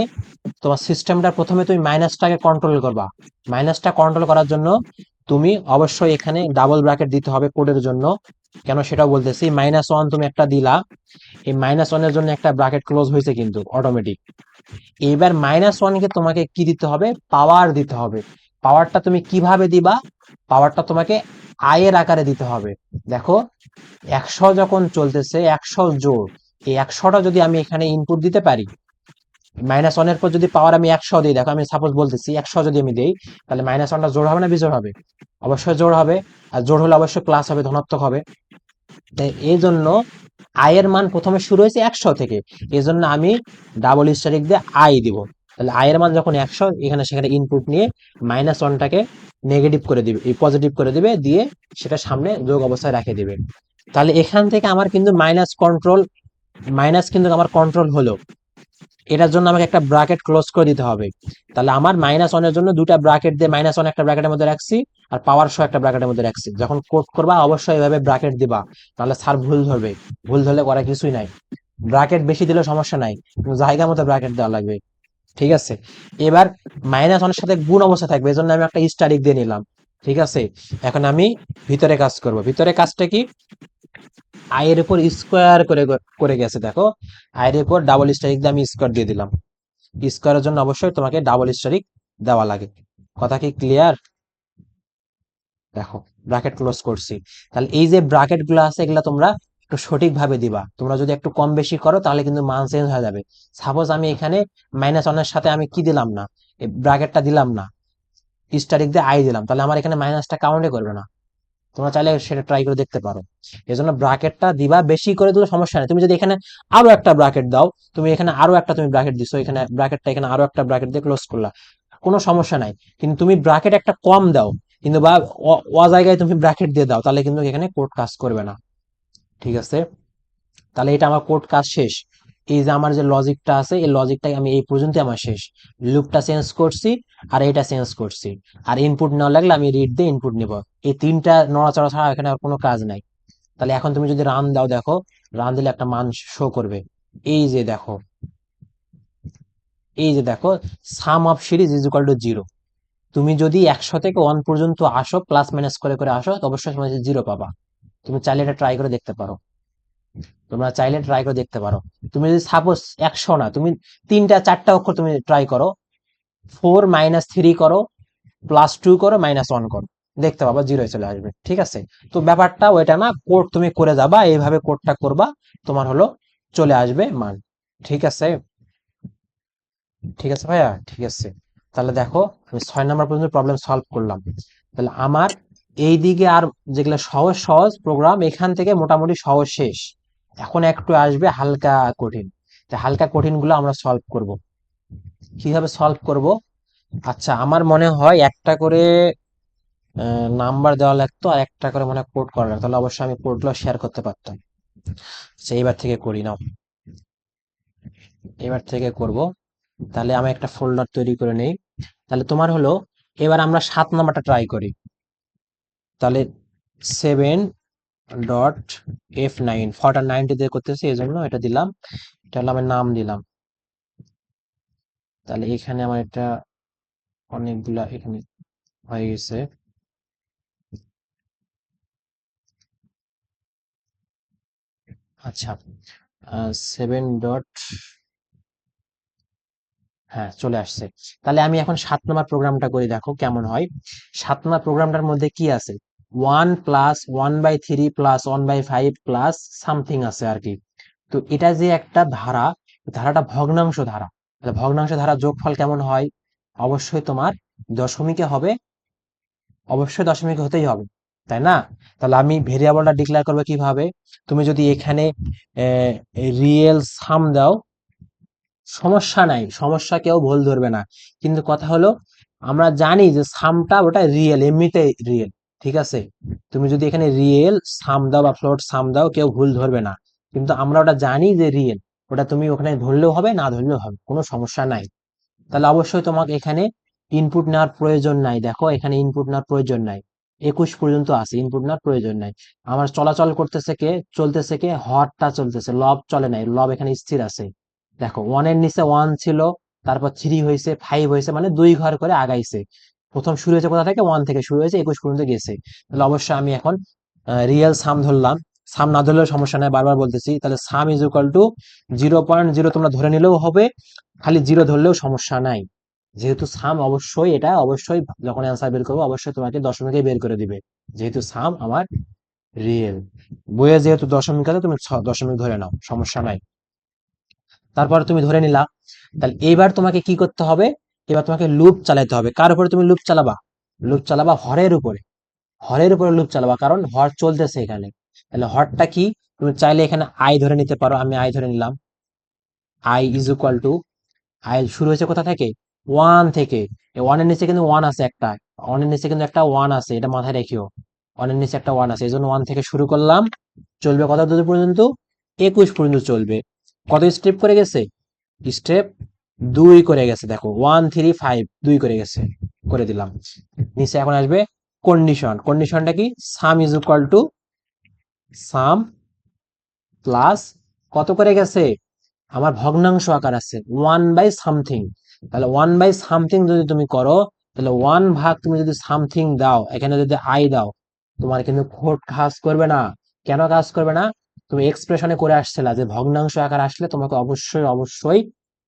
তোমার সিস্টেমটা প্রথমে তুমি মাইনাসটাকে কন্ট্রোল করবা। মাইনাসটা কন্ট্রোল করার জন্য তুমি অবশ্যই এখানে ডাবল ব্র্যাকেট দিতে হবে কোডের জন্য। কেন সেটাও বলতেছি, -1 তুমি একটা দিলা, এই -1 এর জন্য একটা ব্র্যাকেট ক্লোজ হয়েছে কিন্তু অটোমেটিক। এইবার -1 কে তোমাকে কি দিতে হবে? পাওয়ার দিতে হবে। পাওয়ারটা তুমি কিভাবে দিবা? পাওয়ারটা তোমাকে আয়ের আকারে দিতে হবে। দেখো 100 যখন চলতেছে, 100 জোড়, এই 100টা যদি আমি এখানে ইনপুট দিতে পারি, -1 এর পর যদি পাওয়ার আমি 100 দিই, দেখো আমি সাপোজ বলতেছি 100 যদি আমি দেই, তাহলে -1টা জোড় হবে না বিজোড় হবে? অবশ্যই জোড় হবে। আর জোড় হলে অবশ্যই প্লাস হবে, ধনাত্মক হবে। তাই এই জন্য আই এর মান প্রথমে শুরু হয়েছে 100 থেকে, এই জন্য আমি ডাবল স্টারিক দিয়ে আই দিব। তাহলে আই এর মান যখন 100, এখানে সেখানে ইনপুট নিয়ে -1টাকে নেগেটিভ করে দিবে, পজিটিভ করে দিবে, দিয়ে সেটা সামনে যোগ অবস্থায় রেখে দিবে। তাহলে এখান থেকে আমার কিন্তু মাইনাস কিন্তু আমার কন্ট্রোল হলো। এটার জন্য আমাকে একটা ব্র্যাকেট ক্লোজ করে দিতে হবে। তাহলে আমার -1 এর জন্য দুটা ব্র্যাকেট দিয়ে -1 একটা ব্র্যাকেটের মধ্যে রাখছি, আর পাওয়ার সহ একটা ব্র্যাকেটের মধ্যে রাখছি। যখন কোড করবা অবশ্যই এভাবে ব্র্যাকেট দিবা, তাহলে স্যার ভুল ধরবে। ভুল ধরলে করা কিছুই নাই। ব্র্যাকেট বেশি দিলে সমস্যা নাই, কিন্তু জায়গা মতো ব্র্যাকেট দেওয়া লাগবে। ঠিক আছে? এবার -1 এর সাথে গুণ অবস্থা থাকবে, এই জন্য আমি একটা স্টারিক দিয়ে নিলাম। ঠিক আছে? এখন আমি ভিতরে কাজ করব। ভিতরে কাজটা কি? আই এর উপর স্কোয়ার করে করে গেছে, দেখো আই এর উপর ডাবল স্টারিক দিয়ে আমি স্কোয়ার দিয়ে দিলাম। স্কোয়ারের জন্য অবশ্যই তোমাকে ডাবল স্টারিক দেওয়া লাগে। কথা কি ক্লিয়ার? দেখো ব্র্যাকেট ক্লোজ করছি। তাহলে এই যে ব্র্যাকেট গুলো আছে, এগুলা তোমরা একটু সঠিক ভাবে দিবা। তোমরা যদি একটু কম বেশি করো তাহলে কিন্তু মান চেঞ্জ হয়ে যাবে। সাপোজ আমি এখানে -1 এর সাথে আমি কি দিলাম না, এই ব্র্যাকেটটা দিলাম না, স্টারিক দিয়ে আই দিলাম, তাহলে আমার এখানে মাইনাসটা কাউন্টে করবে না। তোমরা চাইলে সেটা ট্রাই করে দেখতে পারো। এই জন্য ব্র্যাকেটটা দিবা, বেশি করে দিলে সমস্যা নেই। তুমি যদি এখানে আরো একটা ব্র্যাকেট দাও, তুমি এখানে আরো একটা তুমি ব্র্যাকেট দিছো, এখানে ব্র্যাকেটটা এখানে আরো একটা ব্র্যাকেট দিয়ে ক্লোজ করলা, কোনো সমস্যা নাই। কিন্তু তুমি ব্র্যাকেট একটা কম দাও, কিন্তু বা জায়গায় তুমি ব্র্যাকেট দিয়ে দাও, তাহলে কিন্তু এখানে কোড কাজ করবে না। ঠিক আছে? তাহলে এটা আমার কোড কাজ শেষ। এই যে আমার যে লজিকটা আছে, এই লজিকটাই আমি এই পর্যন্ত আমার শেষ। লুপটা চেঞ্জ করছি, আর এটা চেঞ্জ করছি, আর ইনপুট নেওয়া লাগলে আমি রিড দিয়ে ইনপুট নিব। এই তিনটা নড়াচড়া ছাড়া এখানে আর কোনো কাজ নাই। তাহলে এখন তুমি যদি রান দাও, দেখো রান দিলে একটা মান শো করবে। এই যে দেখো, এই যে দেখো, sum of series is equal to 0। তুমি যদি 100 থেকে 1 পর্যন্ত আসো, প্লাস মাইনাস করে করে আসো, তো অবশ্যই তুমি 0 পাবা। তুমি চাইলে এটা ট্রাই করে দেখতে পারো। তোমরা চাইলে ট্রাই করে দেখতে পারো। তুমি যদি সাপোজ 100 না, তুমি 3টা 4টা অক্ষর তুমি ট্রাই করো, 4 - 3 করো, +2 করো, -1 করো, দেখতে পাবা 0 চলে আসবে। ঠিক আছে? তো ব্যাপারটা ওইটা না, কোড তুমি করে যাবা, এইভাবে কোডটা করবা, তোমার হলো চলে আসবে মান। ঠিক আছে? ঠিক আছে ভাইয়া? ঠিক আছে। তাহলে দেখো আমি 6 নাম্বার পর্যন্ত প্রবলেম সলভ করলাম। তাহলে আমার এই দিকে আর যেগুলো সহজ সহজ প্রোগ্রাম, এখান থেকে মোটামুটি সহজ শেষ। এখন একটু আসবে হালকা কঠিন। তো হালকা কঠিন গুলো আমরা সলভ করব। কিভাবে সলভ করব? আচ্ছা, আমার মনে হয় একটা করে নাম্বার দেওয়া লাগতো, আর একটা করে মনে হয় কোড করা লাগতো, তাহলে অবশ্যই আমি কোডগুলো শেয়ার করতে পারতাম। আচ্ছা, এইবার থেকে করি নাও। এবার থেকে করব। তাহলে আমি একটা ফোল্ডার তৈরি করে নেই। তাহলে তোমার হলো, এবার আমরা 7 নাম্বারটা ট্রাই করি। তাহলে 7.F9 ফরটা 90 দিয়ে করতেছি, এই জন্য এটা দিলাম। এটা হলো আমার নাম দিলাম। তাহলে এখানে আমার এটা অনেকগুলা এখানে হয়ে গেছে। আচ্ছা, 7. হ্যাঁ, চলে আসছে। তাহলে আমি এখন 7 নম্বর প্রোগ্রামটা করি, দেখো কেমন হয়। 7 নম্বর প্রোগ্রামটার মধ্যে কি আছে? 1 + 1/3 + 1/5 প্লাস সামথিং আছে আর কি। তো এটা যে একটা ধারা, ধারাটা ভগ্নাংশ ধারা। তাহলে ভগ্নাংশ ধারা যোগফল কেমন হয়? অবশ্যই তোমার দশমিকে হবে, অবশ্যই দশমিকে হতেই হবে, তাই না? তাহলে আমি ভেরিয়েবলটা ডিক্লেয়ার করবো কিভাবে? তুমি যদি এখানে রিয়েল সাম দাও, সমস্যা নাই, সমস্যা কেউ ভুল ধরবে না। কিন্তু কথা হলো, আমরা জানি যে সামটা ওটা রিয়েল, এমনিতেই রিয়েল। ঠিক আছে? তুমি যদি এখানে রিয়েল সাম দাও বা ফ্লোট সাম দাও, কেউ ভুল ধরবে না। কিন্তু আমরা ওটা জানি যে রিয়েল, ওটা তুমি ওখানে ধরলেও হবে, না ধরলেও হবে, কোনো সমস্যা নাই। তাহলে অবশ্যই তোমাকে এখানে ইনপুট নেওয়ার প্রয়োজন নাই। দেখো এখানে ইনপুট নেওয়ার প্রয়োজন নাই, 21 পর্যন্ত আছে, ইনপুট নেওয়ার প্রয়োজন নাই। আমার চলাচল করতেছে কে? চলতেছে কে? হরটা চলতেছে, লব চলে নাই, লব এখানে স্থির আছে। দেখো 1 এর নিচে 1 ছিল, তারপর 3 হয়েছে, 5 হয়েছে, মানে 2 ঘর করে আগাইছে। প্রথম শুরু হয়েছে কোথা থেকে? 1 থেকে শুরু হয়েছে, 21 পর্যন্ত গেছে। তাহলে অবশ্যই আমি এখন রিয়েল সাম ধরলাম। সাম না ধরলেও সমস্যা নাই, বারবার বলতেছি। তাহলে সাম ইজ ইকুয়াল টু 0.0 তোমরা ধরে নিলেও হবে, খালি 0 ধরলেও সমস্যা নাই। যেহেতু সাম, অবশ্যই এটা অবশ্যই যখন অ্যান্সার বের করবো, অবশ্যই তোমাকে দশমিকে বের করে দিবে, যেহেতু সাম আমার রিয়েল। বইয়ে যেহেতু দশমিক আছে, তুমি দশমিক ধরে নাও, সমস্যা নাই। তারপর তুমি ধরে নিলা। তাহলে এইবার তোমাকে কি করতে হবে? এবার তোমাকে লুপ চালাতে হবে। কার উপরে তুমি লুপ চালাবা? লুপ চালাবা হরের উপরে। হরের উপরে লুপ চালাবা, কারণ হর চলতেছে এখানে। তাহলে হরটা কি? তুমি চাইলে এখানে আই ধরে নিতে পারো, আমি আই ধরে নিলাম। I is equal two, I শুরু হয়েছে কোথা থেকে? ওয়ান থেকে। ওয়ানের নিচে কিন্তু ওয়ান আছে একটা, ওয়ানের নিচে কিন্তু একটা ওয়ান আছে, এটা মাথায় রেখিও। ওয়ানের নিচে একটা ওয়ান আছে, এই জন্য ওয়ান থেকে শুরু করলাম। চলবে কত দূর পর্যন্ত? 21 পর্যন্ত চলবে। কত স্টেপ করে গেছে? স্টেপ 2 করে গেছে। দেখো 1 3 5 2 করে গেছে, করে দিলাম। নিচে এখন আসবে কন্ডিশন। কন্ডিশনটা কি? সাম is equal to sum plus কত করে গেছে? আমার ভগ্নাংশ আকার আছে 1/something। তাহলে 1/something যদি তুমি করো, তাহলে 1 ভাগ তুমি যদি সামথিং দাও, এখানে যদি আই দাও, তোমার কিন্তু কোড কাজ করবে না। কেন কাজ করবে না? তুমি এক্সপ্রেশনে করে আসছিলা যে ভগ্নাংশ আকার আসলে তোমাকে অবশ্যই অবশ্যই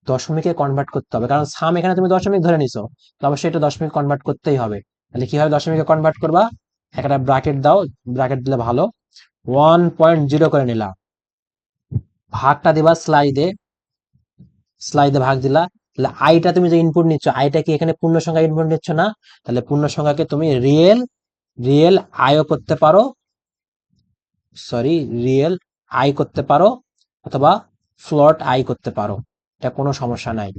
দশমিকে কনভার্ট করতে হবে, কারণ সাম এখানে তুমি দশমিক ধরে নিছো, তো অবশ্যই এটা দশমিক কনভার্ট করতেই হবে। তাহলে কিভাবে দশমিকে কনভার্ট করবা? একটা ব্র্যাকেট দাও, ব্র্যাকেট দিলে ভালো। 1.0 করে নিলা, ভাগটা দিবা স্লাইডে, স্লাইডে ভাগ দিলা। তাহলে আইটা তুমি যে ইনপুট নিচ্ছ, আইটা কি এখানে পূর্ণ সংখ্যা ইনপুট নিচ্ছ না? তাহলে পূর্ণ সংখ্যাকে তুমি রিয়েল, রিয়েল আইও করতে পারো, সরি রিয়েল আই করতে পারো, অথবা ফ্লোট আই করতে পারো, এটা কোনো সমস্যা নাই।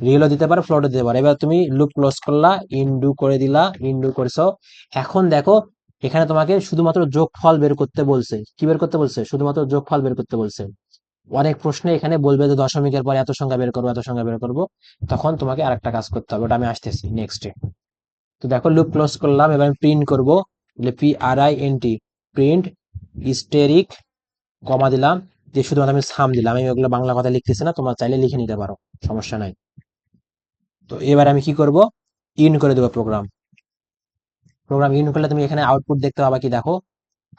রিয়েলও দিতে পারো, ফ্লোটও দিতে পারো। এবার তুমি লুপ ক্লোজ করলা, ইনডু করে দিলা, ইনডু করেছো। এখন দেখো এখানে তোমাকে শুধুমাত্র যোগফল বের করতে বলছে। কি বের করতে বলছে? শুধুমাত্র যোগফল বের করতে বলছে। অনেক প্রশ্নে এখানে বলবে যে দশমিকের পরে এত সংখ্যা বের করবো, এত সংখ্যা বের করবো, তখন তোমাকে আরেকটা কাজ করতে হবে, ওটা আমি আসতেছি নেক্সটে। তো দেখো লুপ ক্লোজ করলাম, এবার আমি প্রিন্ট করবো, PRINT, প্রিন্ট স্টেরিক, কমা দিলাম, দিয়ে শুধুমাত্র আমি সাম দিলাম। আমি ওগুলো বাংলা কথা লিখতেছি না, তোমরা চাইলে লিখে নিতে পারো, সমস্যা নাই। তো এবার আমি কি করব? ইন করে দেবো প্রোগ্রাম। প্রোগ্রাম ইন করলে তুমি এখানে আউটপুট দেখতে পাবা, কি দেখো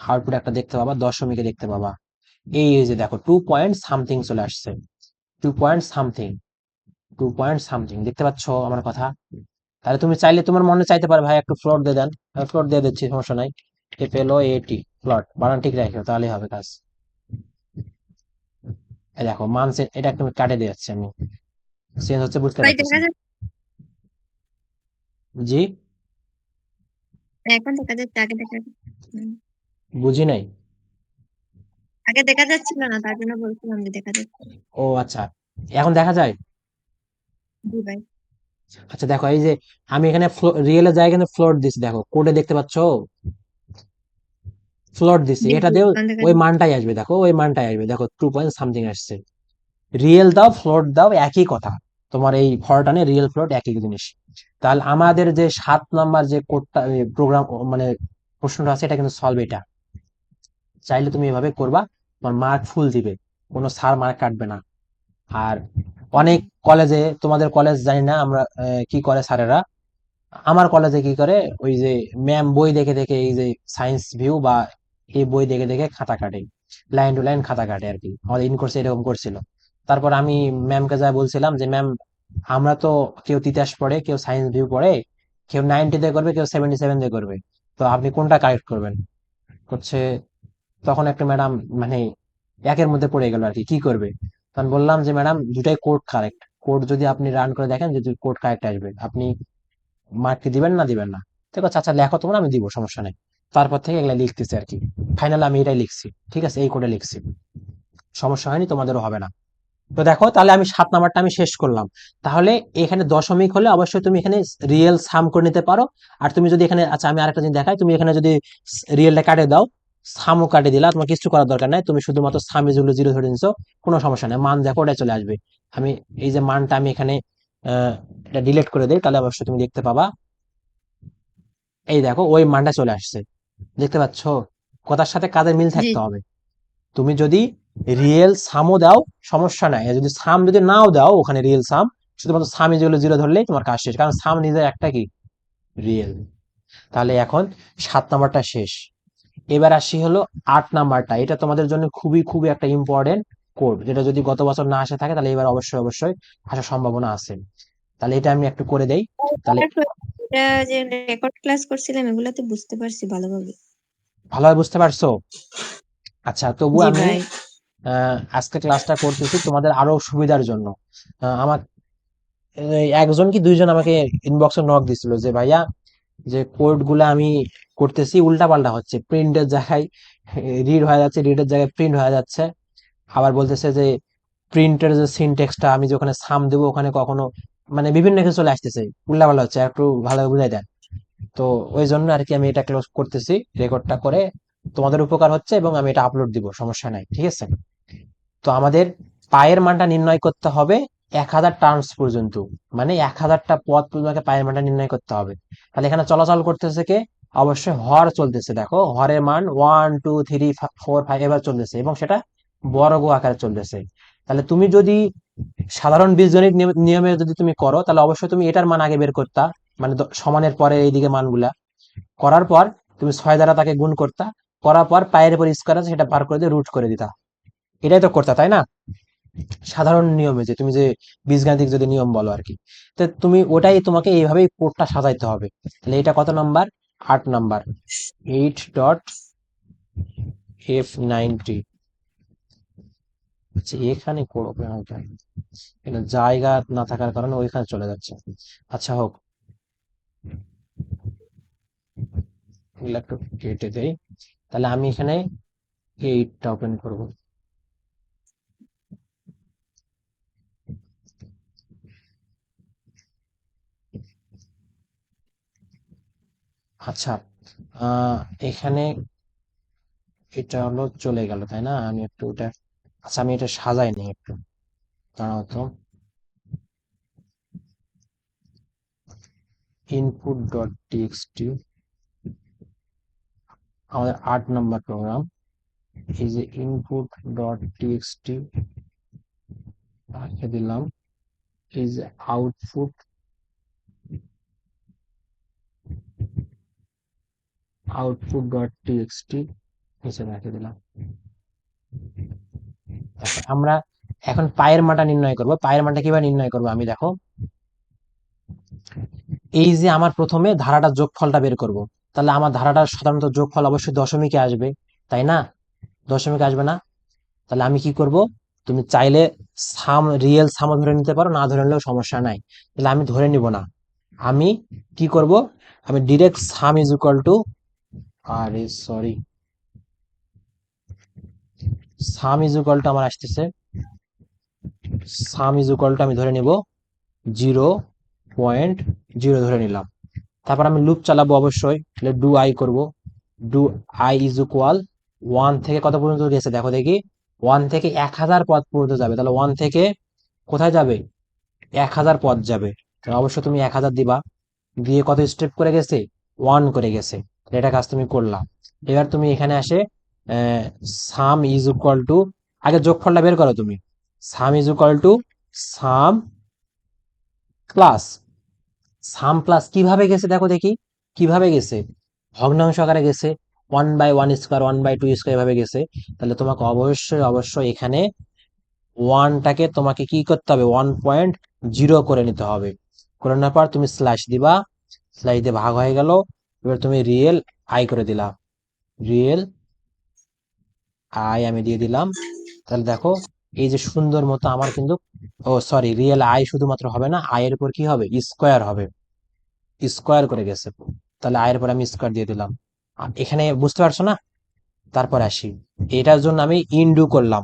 আউটপুট একটা দেখতে পাবা, দশমিকে দেখতে পাবা। এই যে দেখো 2 পয়েন্ট সামথিং চলে আসছে, 2 পয়েন্ট সামথিং, 2 পয়েন্ট সামথিং, দেখতে পাচ্ছ আমার কথা? তাহলে তুমি চাইলে তোমার মনে চাইতে পারে ভাই একটু ফ্লোট দিয়ে দেন, ফ্লোট দিয়ে দিচ্ছি, সমস্যা নাই। FLOAT, ফ্লোট, বানান ঠিক রাখো, তাহলেই হবে কাজ। এই দেখো মান এটা একটু কাটে দিয়েছি আমি, চেঞ্জ হচ্ছে বুঝতে ভাই পারতেছি। দেখা যাচ্ছে, জি, এখন দেখা যাচ্ছে, আগে দেখা হুম, বুঝি নাই। আগে দেখা যাচ্ছিল না, তার জন্য বলছিলাম যে দেখা যাচ্ছে। ও আচ্ছা, এখন দেখা যায়। জি ভাই। আচ্ছা দেখো এই যে আমি এখানে রিয়েলের জায়গায় কিন্তু ফ্লোট দিছি, দেখো কোডে দেখতে পাচ্ছ ফ্লোট দিছি, জি এটা জি, দিয়ে এখন দেখা ওই যাচ্ছে। মানটাই আসবে, দেখো ওই মানটাই আসবে, দেখো 2 পয়েন্ট সামথিং আসছে। রিয়েল দাও ফ্লোট দাও একই কথা, তোমার এই ফরটানে রিয়েল ফ্লোট একই জিনিস। তাহলে আমাদের যে 7 নাম্বার যে কোডটা প্রোগ্রাম মানে প্রশ্নটা আছে, এটা কিন্তু সলভ এটা। চাইলে তুমি এভাবে করবা, তোমার মার্ক ফুল দিবে, কোনো স্যার মার্ক কাটবে না। আর অনেক কলেজে, তোমাদের কলেজ জানি না আমরা কি করে স্যারেরা, আমার কলেজে কি করে, ওই যে ম্যাম বই দেখে দেখে, এই যে সায়েন্স ভিউ বা এই বই দেখে দেখে খাতা কাটে, লাইন টু লাইন খাতা কাটে আর কি। আমাদের ইন কোর্সে এরকম করছিল। তারপর আমি ম্যামকে যা বলছিলাম যে ম্যাম, আমরা তো কেউ তিতাস পড়ে, কেউ সায়েন্স ভিউ পড়ে, কেউ 90 দিয়ে করবে, কেউ 77 দিয়ে করবে, তো আপনি কোনটা কারেক্ট করবেন? হচ্ছে তখন একটা ম্যাডাম মানে একের মধ্যে পড়ে গেল আর কি, কি করবে? তখন বললাম যে ম্যাডাম দুটাই কোড কারেক্ট, কোড যদি আপনি রান করে দেখেন যে কোড কারেক্ট আসবে, আপনি মার্ক কি দিবেন না দিবেন না? ঠিক আছে আচ্ছা লেখো তোমরা, আমি দিব, সমস্যা নেই। তারপর থেকে এগুলা লিখতেছি আর কি। ফাইনালি আমি এটাই লিখছি, ঠিক আছে, এই কোডে লিখছি, সমস্যা হয়নি, তোমাদেরও হবে না। তো দেখো তাহলে আমি 7 নাম্বারটা আমি শেষ করলাম। তাহলে এখানে দশমিক হলে অবশ্যই তুমি এখানে রিয়েল সাম করে নিতে পারো। আর তুমি যদি এখানে, আচ্ছা আমি আরেকটা জিনিস দেখাই, তুমি এখানে যদি রিয়েলটা কাটে দাও, সামও কাটে দিলা, তোমার কিছু করার দরকার নাই, তুমি শুধুমাত্র সাম ইজুগুলো জিরো ধরে নিছো, কোনো সমস্যা নেই, মান দেখো ওটাই চলে আসবে। আমি এই যে মানটা আমি এখানে এটা ডিলিট করে দিই, তাহলে অবশ্যই তুমি দেখতে পাবা, এই দেখো ওই মানটা চলে আসছে, দেখতে পাচ্ছ? কথার সাথে কাজের মিল জি থাকতে হবে। তুমি যদি রিয়েল সামও দাও, সমস্যা নাই, আর যদি সাম যদি নাও দাও ওখানে রিয়েল সাম, শুধুমাত্র সাম ইজ জিরো ধরলেই তোমার কাজ শেষ, কারণ সাম নিজের একটা কি রিয়েল। তাহলে এখন 7 নাম্বারটা শেষ। এবার আসি হলো 8 নাম্বারটা, এটা তোমাদের জন্য খুবই খুবই একটা ইম্পর্টেন্ট কোড, যেটা যদি গত বছর না আসে থাকে, তাহলে এবার অবশ্যই অবশ্যই আসার সম্ভাবনা আছে। তাহলে এটা আমি একটু করে দেই। তাহলে এটা যে রেকর্ড ক্লাস করছিলাম, এগুলাতে বুঝতে পারছি ভালোভাবে। ভালোভাবে বুঝতে পারছো? আচ্ছা তবু জি আমি ভাই। আজকে ক্লাসটা করতেছি তোমাদের আরো সুবিধার জন্য। আমার একজন কি দুইজন আমাকে ইনবক্সে নক দিছিল যে ভাইয়া, যে কোড গুলা আমি করতেছি উল্টা পাল্টা হচ্ছে, প্রিন্টের জায়গায় রিড হয়ে যাচ্ছে, রিডের জায়গায় প্রিন্ট হয়ে যাচ্ছে। আবার বলতেছে যে প্রিন্টের যে সিনটেক্সটা আমি যে ওখানে সাম দেবো ওখানে কখনো মানে বিভিন্ন কিছু চলে আসতেছে, উল্টা পাল্টা হচ্ছে, একটু ভালো বুঝাই দেন। তো ওই জন্য আর কি আমি এটা ক্লোজ করতেছি, রেকর্ডটা করে তোমাদের উপকার হচ্ছে এবং আমি এটা আপলোড দিব, সমস্যা নাই, ঠিক আছে। তো আমাদের পায়ের মানটা নির্ণয় করতে হবে 1000 টার্মস পর্যন্ত, মানে 1000টা পদ পর্যন্ত পায়ের মানটা নির্ণয় করতে হবে। তাহলে এখানে চলাচল করতেছে কে? অবশ্যই হর চলতেছে, দেখো হরের মান 1 2 3 4 5 এবার চলতেছে এবং সেটা বর্গ আকারে চলতেছে। তাহলে তুমি যদি সাধারণ বীজগণিত নিয়মে যদি তুমি করো তাহলে অবশ্যই তুমি এটার মান আগে বের করতা, মানে সমানের পরে এইদিকে মানগুলা করার পর তুমি 6 দ্বারা তাকে গুণ করতা, করার পর পায়ের উপর স্কোয়ার আছে সেটা বার করে দিয়ে রুট করে দিতা, এটাই তো করতা, তাই না? সাধারণ নিয়মে যে তুমি যে বীজগাণিতিক যদি নিয়ম বলো আর কি। তো তুমি ওটাই, তোমাকে এইভাবেই কোডটা সাজাইতে হবে। তাহলে এটা কত নাম্বার? 8 নাম্বার। 8.F90। আচ্ছা এখানে করো কেন এটা? এখানে জায়গা না থাকার কারণে ওইখানে চলে যাচ্ছে। আচ্ছা হোক, এগুলো একটু কেটে দেই। তাহলে আমি এখানে 8টা ওপেন করব। আচ্ছা, আহ এখানে এটা হলো চলে গেল, তাই না? আমি একটু এটা, আচ্ছা আমি এটা সাজাই নি একটু, দাঁড়াও তো। ইনপুট ডট টিএক্সটি, আমাদের 8 নাম্বার প্রোগ্রাম। এই যে ইনপুট ডট টিএক্সটি রেখে দিলাম, এই যে আউটপুট আউটপুট ডট টিএক্সটি নিচে রেখে দিলাম। দেখো, আমরা এখন পায়ের মানটা নির্ণয় করব। পায়ের মানটা কিভাবে নির্ণয় করব আমি দেখো, এই যে আমার প্রথমে ধারাটার যোগফলটা বের করব। তাহলে আমার ধারাটার সাধারণত যোগফল অবশ্যই দশমিকে আসবে, তাই না? দশমিকে আসবে না? তাহলে আমি কি করব, তুমি চাইলে সাম রিয়েল সামও ধরে নিতে পারো, না ধরে নিলেও সমস্যা নাই। তাহলে আমি ধরে নিব না, আমি কি করব, আমি direct sum is equal to, আরে sorry, sum is equal to আমার আসতেছে, সাম ইজ ইকুয়াল টু আমি ধরে নিব 0.0 ধরে নিলাম। তারপর আমি লুপ চালাবো অবশ্যই, তাহলে ডু আই করব, ডু আই ইজ ইকুয়াল 1 থেকে কত পর্যন্ত গেছে দেখো দেখি, 1 থেকে 1000 পদ পর্যন্ত যাবে। তাহলে 1 থেকে কোথায় যাবে? 1000 পদ যাবে। তাহলে অবশ্যই তুমি 1000 দিবা, দিয়ে কত স্টেপ করে গেছে? 1 করে গেছে। তাহলে এটা কাজ তুমি করলা। এবার তুমি এখানে আসে সাম ইজ ইকুয়াল টু, আগে যোগফলটা বের করো তুমি। সাম is equal to sum plus, some plus কিভাবে গেছে দেখো দেখি, কিভাবে গেছে? ভগ্নাংশ আকারে গেছে, 1/1² 1/2² এভাবে গেছে। তাহলে তোমাকে অবশ্যই অবশ্যই এখানে ওয়ানটাকে তোমাকে কি করতে হবে? 1.0 করে নিতে হবে। করে নেওয়ার পর তুমি স্ল্যাশ দিবা, স্ল্যাশ দিয়ে ভাগ হয়ে গেল। এবার তুমি রিয়েল আই করে দিলা, রিয়েল আই আমি দিয়ে দিলাম। তাহলে দেখো এই যে সুন্দর মতো আমার কিন্তু, ও সরি, রিয়েল আই শুধুমাত্র হবে না, আই এর উপর কি হবে? স্কোয়ার হবে, স্কোয়ার করে গেছে। তাহলে আয়ের পর আমি স্কোয়ার দিয়ে দিলাম। এখানে বুঝতে পারছো না? তারপর আসি, এটার জন্য আমি ইনডু করলাম,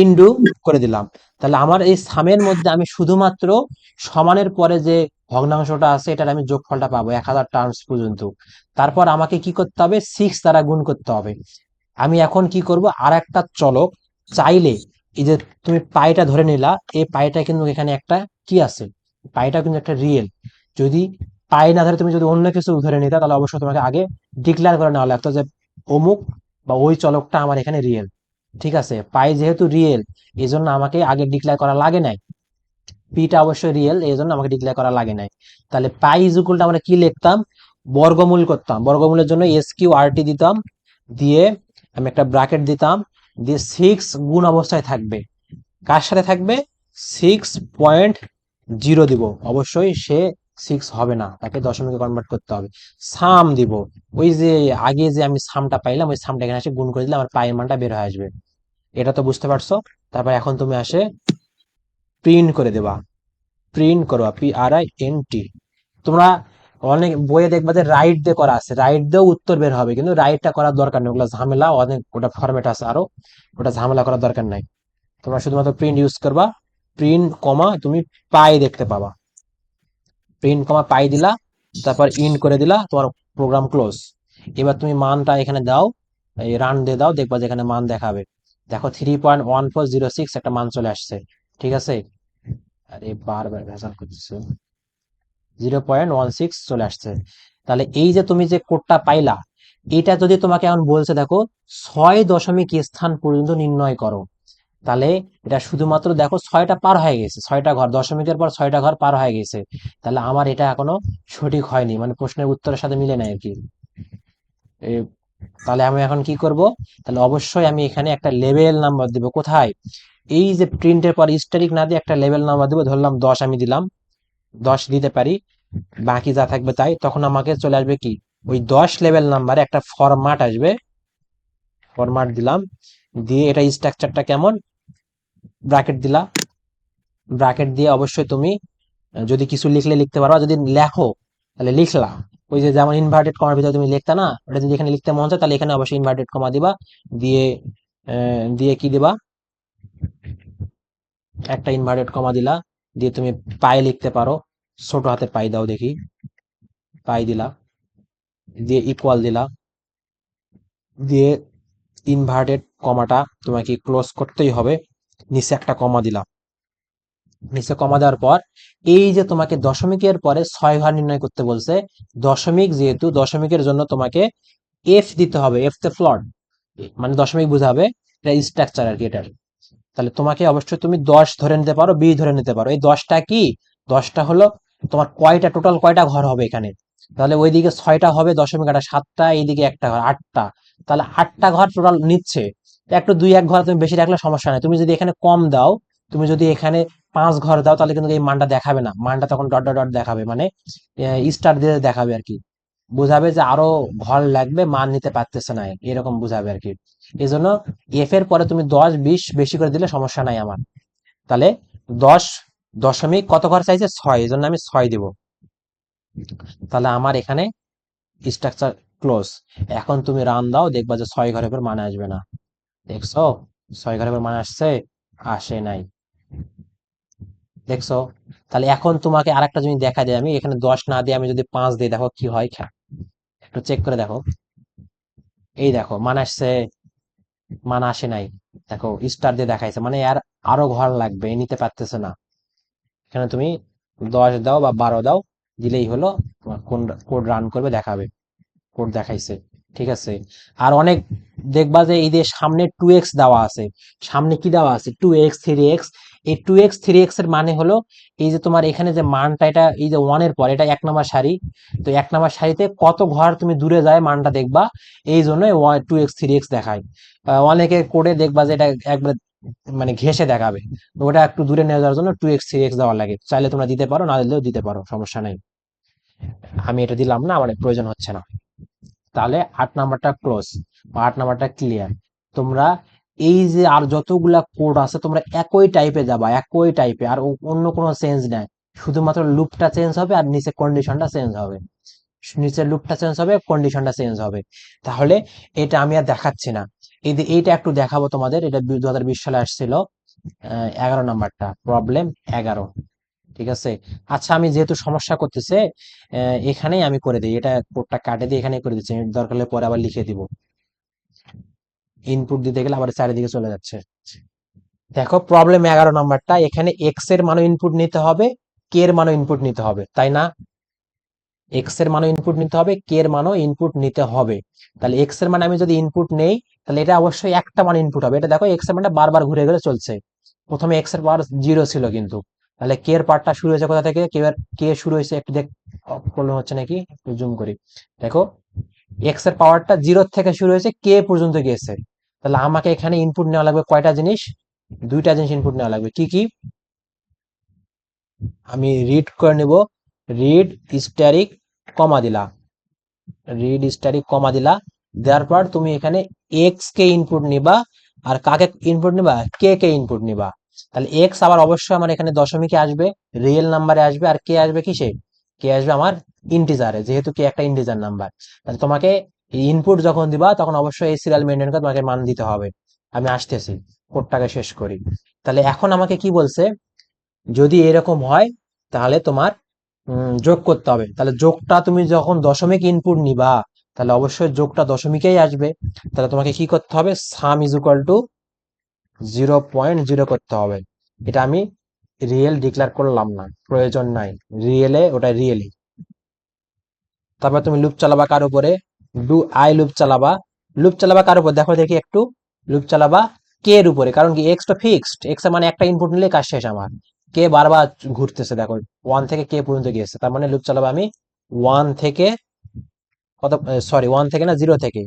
ইনডু করে দিলাম। তাহলে আমার এই সামের মধ্যে আমি শুধুমাত্র সমানের পরে যে ভগ্নাংশটা আছে এটার আমি যোগফলটা পাবো 1000 টার্মস পর্যন্ত। তারপর আমাকে কি করতে হবে? 6 দ্বারা গুণ করতে হবে। আমি এখন কি করব, আর একটা চলক চাইলে, এই যে তুমি পাইটা ধরে নিলা, এই পাইটা কিন্তু এখানে একটা কি আছে, পাইটা কিন্তু একটা রিয়েল। যদি পাই না ধরে তুমি যদি অন্য কিছু ধরে নিতা তাহলে অবশ্যই তোমাকে আগে ডিক্লেয়ার করে নেওয়া লাগতো যে অমুক বা ওই চলকটা আমার এখানে রিয়েল। ঠিক আছে, পাই যেহেতু রিয়েল এই জন্য আমাকে আগে ডিক্লেয়ার করা লাগে নাই, পিটা অবশ্যই রিয়েল এই জন্য আমাকে ডিক্লেয়ার করা লাগে নাই। তাহলে পাই ইজ ইকুয়াল টু আমরা কি লিখতাম? বর্গমূল করতাম, বর্গমূলের জন্য এস কিউ আর টি দিতাম, দিয়ে আমি একটা ব্র্যাকেট দিতাম, দিয়ে 6 গুণ অবস্থায় থাকবে। কার সাথে থাকবে? 6.0 দিব, অবশ্যই সে 6 হবে না, তাকে দশমিকে কনভার্ট করতে হবে। সাম দিব, ওই যে আগে যে আমি সামটা পাইলাম ওই সামটা এখানে এসে গুণ করে দিলে আমার পায়ের মানটা বের হয়ে আসবে। এটা তো বুঝতে পারছো। তারপর এখন তুমি আসে প্রিন্ট করে দেবা, প্রিন্ট করবা, PRINT। তোমরা অনেক বইয়ে দেখবা যে রাইট দিয়ে করা আছে, রাইট দিয়েও উত্তর বের হবে, কিন্তু রাইটটা করার দরকার নেই, ওগুলো ঝামেলা অনেক, ওটা ফরম্যাট আছে আরো, ওটা ঝামেলা করার দরকার নাই। তোমরা শুধুমাত্র প্রিন্ট ইউজ করবা, প্রিন্ট কমা তুমি পাই দেখতে পাবা, প্রিন্ট কমা পাই দিলা, তারপর ইন্ট করে দিলা, তোমার প্রোগ্রাম ক্লোজ। এবার তুমি মানটা এখানে দাও, এই রান দিয়ে দাও, দেখবা যে এখানে মান দেখাবে। দেখো 3.1406 একটা মান চলে আসছে, ঠিক আছে। আরে বারবার ভেজাল করতেছে, 0.16 চলে আসছে। তাহলে এই যে তুমি যে কোডটা পাইলা, এটা যদি তোমাকে এখন বলছে দেখো 6 দশমিক স্থান পর্যন্ত নির্ণয় করো, তাহলে এটা শুধুমাত্র দেখো 6টা পার হয়ে গেছে, 6টা ঘর, দশমিকের পর 6টা ঘর পার হয়ে গেছে। তাহলে আমার এটা এখনো সঠিক হয়নি, মানে প্রশ্নের উত্তরের সাথে মিলে নাই আর কি। এ, তাহলে আমি এখন কি করব? তাহলে অবশ্যই আমি এখানে একটা লেভেল নাম্বার দিব। কোথায়? এই যে প্রিন্টের পর স্ট্যাটিক না দিয়ে একটা লেভেল নাম্বার দিব, ধরলাম 10 আমি দিলাম, 10 দিতে পারি, বাকি যা থাকবে তাই। তখন আমাকে চলে আসবে কি, ওই 10 লেভেল নাম্বারে একটা ফরম্যাট আসবে, ফরম্যাট দিলাম, দিয়ে এটা স্ট্রাকচারটা কেমন, ব্র্যাকেট দিলা, ব্র্যাকেট দিয়ে অবশ্যই তুমি যদি কিছু লিখলে লিখতে পারো, যদি লেখো তাহলে লিখলা, ওই যে যেমন ইনভার্টেড কমার ভিতরে তুমি লিখতা না, ওটা যদি এখানে লিখতে মন চায় তাহলে এখানে অবশ্যই ইনভার্টেড কমা দিবা, দিয়ে দিয়ে কি দিবা, একটা ইনভার্টেড কমা দিলা, দিয়ে তুমি পাই লিখতে পারো, ছোট হাতে পাই দাও দেখি, পাই দিলা, দিয়ে ইকুয়াল দিলা, দিয়ে ইনভার্টেড কমাটা তোমাকে ক্লোজ করতেই হবে, নিচে একটা কমা দিলা, নিচে কমা দেওয়ার পর এই যে তোমাকে দশমিকের পরে 6 ঘর নির্ণয় করতে বলছে, দশমিক যেহেতু, দশমিকের জন্য তোমাকে এফ দিতে হবে, এফ তে ফ্লট, মানে দশমিক বোঝাবে, এটা স্ট্রাকচার আর কি এটার। তাহলে তোমাকে অবশ্যই তুমি 10 ধরে নিতে পারো, 20 ধরে নিতে পারো। এই 10টা কি, 10টা হলো তোমার কয়টা, টোটাল কয়টা ঘর হবে এখানে। তাহলে ওইদিকে 6টা হবে, দশমিক একটা 7টা, এইদিকে একটা ঘর 8টা, তাহলে 8টা ঘর টোটাল নিচ্ছে। একটু 2-1 ঘর তুমি বেশি রাখলে সমস্যা নেই, তুমি যদি এখানে কম দাও, তুমি যদি এখানে 5 ঘর দাও, তাহলে কিন্তু এই মানটা দেখাবে না, মানটা তখন ডট ডট ডট দেখাবে, মানে স্টার দিয়ে দেখাবে আর কি, বুঝাবে যে আরো ঘর লাগবে, মান নিতে পারতেছে না, এরকম বুঝাবে আর কি। এই জন্য এফ এর পরে তুমি 10-20 বেশি করে দিলে সমস্যা নাই আমার। তাহলে 10 দশমিক কত ঘর চাইছে, 6, এই জন্য আমি 6 দিব। তাহলে আমার এখানে স্ট্রাকচার ক্লোজ। এখন তুমি রান দাও, দেখবা যে 6 ঘরের পর মানে আসবে না, দেখছো? 6 ঘরের পর মানে আসছে, আসে নাই, দেখছো? তাহলে এখন তোমাকে আরেকটা জিনিস দেখা যায়, আমি এখানে 10 না দিয়ে আমি যদি 5 দিই, দেখো কি হয়, একটু চেক করে দেখো। এই দেখো মান আসছে, মান আসে নাই, দেখো স্টার দিয়ে দেখাইছে, মানে আর আরো ঘর লাগবে, এ নিতে পারতেছে না। এখানে তুমি 10 দাও বা 12 দাও, দিলেই হলো, তোমার কোন কোড রান করবে দেখাবে, কোড দেখাইছে, ঠিক আছে। আর অনেক দেখবা যে এই যে সামনে 2x দেওয়া আছে, সামনে কি দেওয়া আছে, 2x 3x, এই 2x 3x এর মানে হলো এই যে তোমার এখানে যে মানটা, এটা এই যে 1 এর পর, এটা 1 নম্বর সারি, তো 1 নম্বর সারিতে কত ঘর তুমি দূরে যায় মানটা দেখবা, এই জন্য 2x 3x দেখায়। অনেকে কোডে দেখবা যে এটা একবার মানে ঘেঁষে দেখাবে, তো ওটা একটু দূরে নিয়ে যাওয়ার জন্য 2x 3x দেওয়া লাগে, চাইলে তোমরা দিতে পারো, না দিলেও দিতে পারো, সমস্যা নাই। আমি এটা দিলাম না, আমার প্রয়োজন হচ্ছে না। তাহলে 8 নাম্বারটা ক্লোজ, 8 নাম্বারটা ক্লিয়ার। তোমরা এই যে আর যতগুলা কোড আছে, তোমরা একই টাইপে যাবা, একই টাইপে, আর অন্য কোনো চেঞ্জ নাই, শুধুমাত্র লুপটা চেঞ্জ হবে আর নিচে কন্ডিশনটা চেঞ্জ হবে, নিচের লুপটা চেঞ্জ হবে, কন্ডিশনটা চেঞ্জ হবে। তাহলে এটা আমি আর দেখাচ্ছি না, এই যে এইটা একটু দেখাবো তোমাদের, এটা 2020 সালে আসছিল, 11 নাম্বারটা, প্রবলেম 11, ঠিক আছে। আচ্ছা, আমি যেহেতু সমস্যা করতেছে, এখানেই আমি করে দিই, এটা কোডটা কাটে দিয়ে এখানে করে দিচ্ছি, দরকার হলে পরে আবার লিখে দিব, ইনপুট দিতে গেলে আবার চারিদিকে চলে যাচ্ছে। দেখো প্রবলেম 11 নাম্বারটা, এখানে এক্স এর মানও ইনপুট নিতে হবে, কে এর মানও ইনপুট নিতে হবে, তাই না? এক্স এর মানও ইনপুট নিতে হবে, কে এর মানও ইনপুট নিতে হবে। তাহলে এক্স এর মানে আমি যদি ইনপুট নেই, তাহলে এটা অবশ্যই একটা মান ইনপুট হবে। এটা দেখো এক্স এর মানটা বারবার ঘুরে ঘুরে চলছে, প্রথমে এক্স এর পাওয়ার 0 ছিল, কিন্তু তাহলে কে এর পার্টটা শুরু হয়েছে কোথা থেকে, কে শুরু হয়েছে একটু দেখ, প্রবলেম হচ্ছে নাকি, একটু জুম করি, দেখো এক্স এর পাওয়ারটা 0 থেকে শুরু হয়েছে, কে পর্যন্ত গিয়েছে। তাহলে আমাকে এখানে ইনপুট নেওয়া লাগবে কয়টা জিনিস, 2টা জিনিস ইনপুট নেওয়া লাগবে, কি কি? আমি রিড করে নেব, রিড স্ট্যাটিক কমা দিলা, রিড স্ট্যাটিক কমা দিলা, দেওয়ার পর তুমি এখানে এক্স কে ইনপুট নিবা, আর কাকে ইনপুট নিবা, কে কে ইনপুট নিবা। তাহলে এক্স আবার অবশ্যই আমার এখানে দশমিকে আসবে, রিয়েল নাম্বারে আসবে, আর কে আসবে কিসে, কে আসবে আমার ইন্টিজারে, যেহেতু কে একটা ইন্টিজার নাম্বার। তাহলে তোমাকে ইনপুট যখন দিবা তখন অবশ্যই এই সিরিয়াল মেনটেন করে তোমাকে মান দিতে হবে। আমি আসতেছি, কোডটাকে শেষ করি। তাহলে এখন আমাকে কি বলছে, যদি এরকম হয় তাহলে তোমার যোগ করতে হবে। তাহলে যোগটা তুমি যখন দশমিক ইনপুট নিবা তাহলে অবশ্যই যোগটা দশমিকেই আসবে। তাহলে তোমাকে কি করতে হবে, সাম ইজ ইকুয়াল টু 0.0 করতে হবে। এটা আমি রিয়েল ডিক্লেয়ার করলাম না, প্রয়োজন নাই, রিয়েলে ওটা রিয়েলি। তারপর তুমি লুপ চালাবা কার উপরে, ডু আই লুপ চালাবা। লুপ চালাবা কার উপর দেখো দেখি একটু, লুপ চালাবা কে এর উপরে, কারণ কি এক্স তো ফিক্সড, এক্স এর মানে একটা ইনপুট নিলে কাজ শেষ আমার। কে বারবার ঘুরতেছে দেখো, 1 থেকে কে পর্যন্ত গিয়েছে, তার মানে লুপ চালাবা আমি 1 থেকে কত, সরি 1 থেকে না 0 থেকে,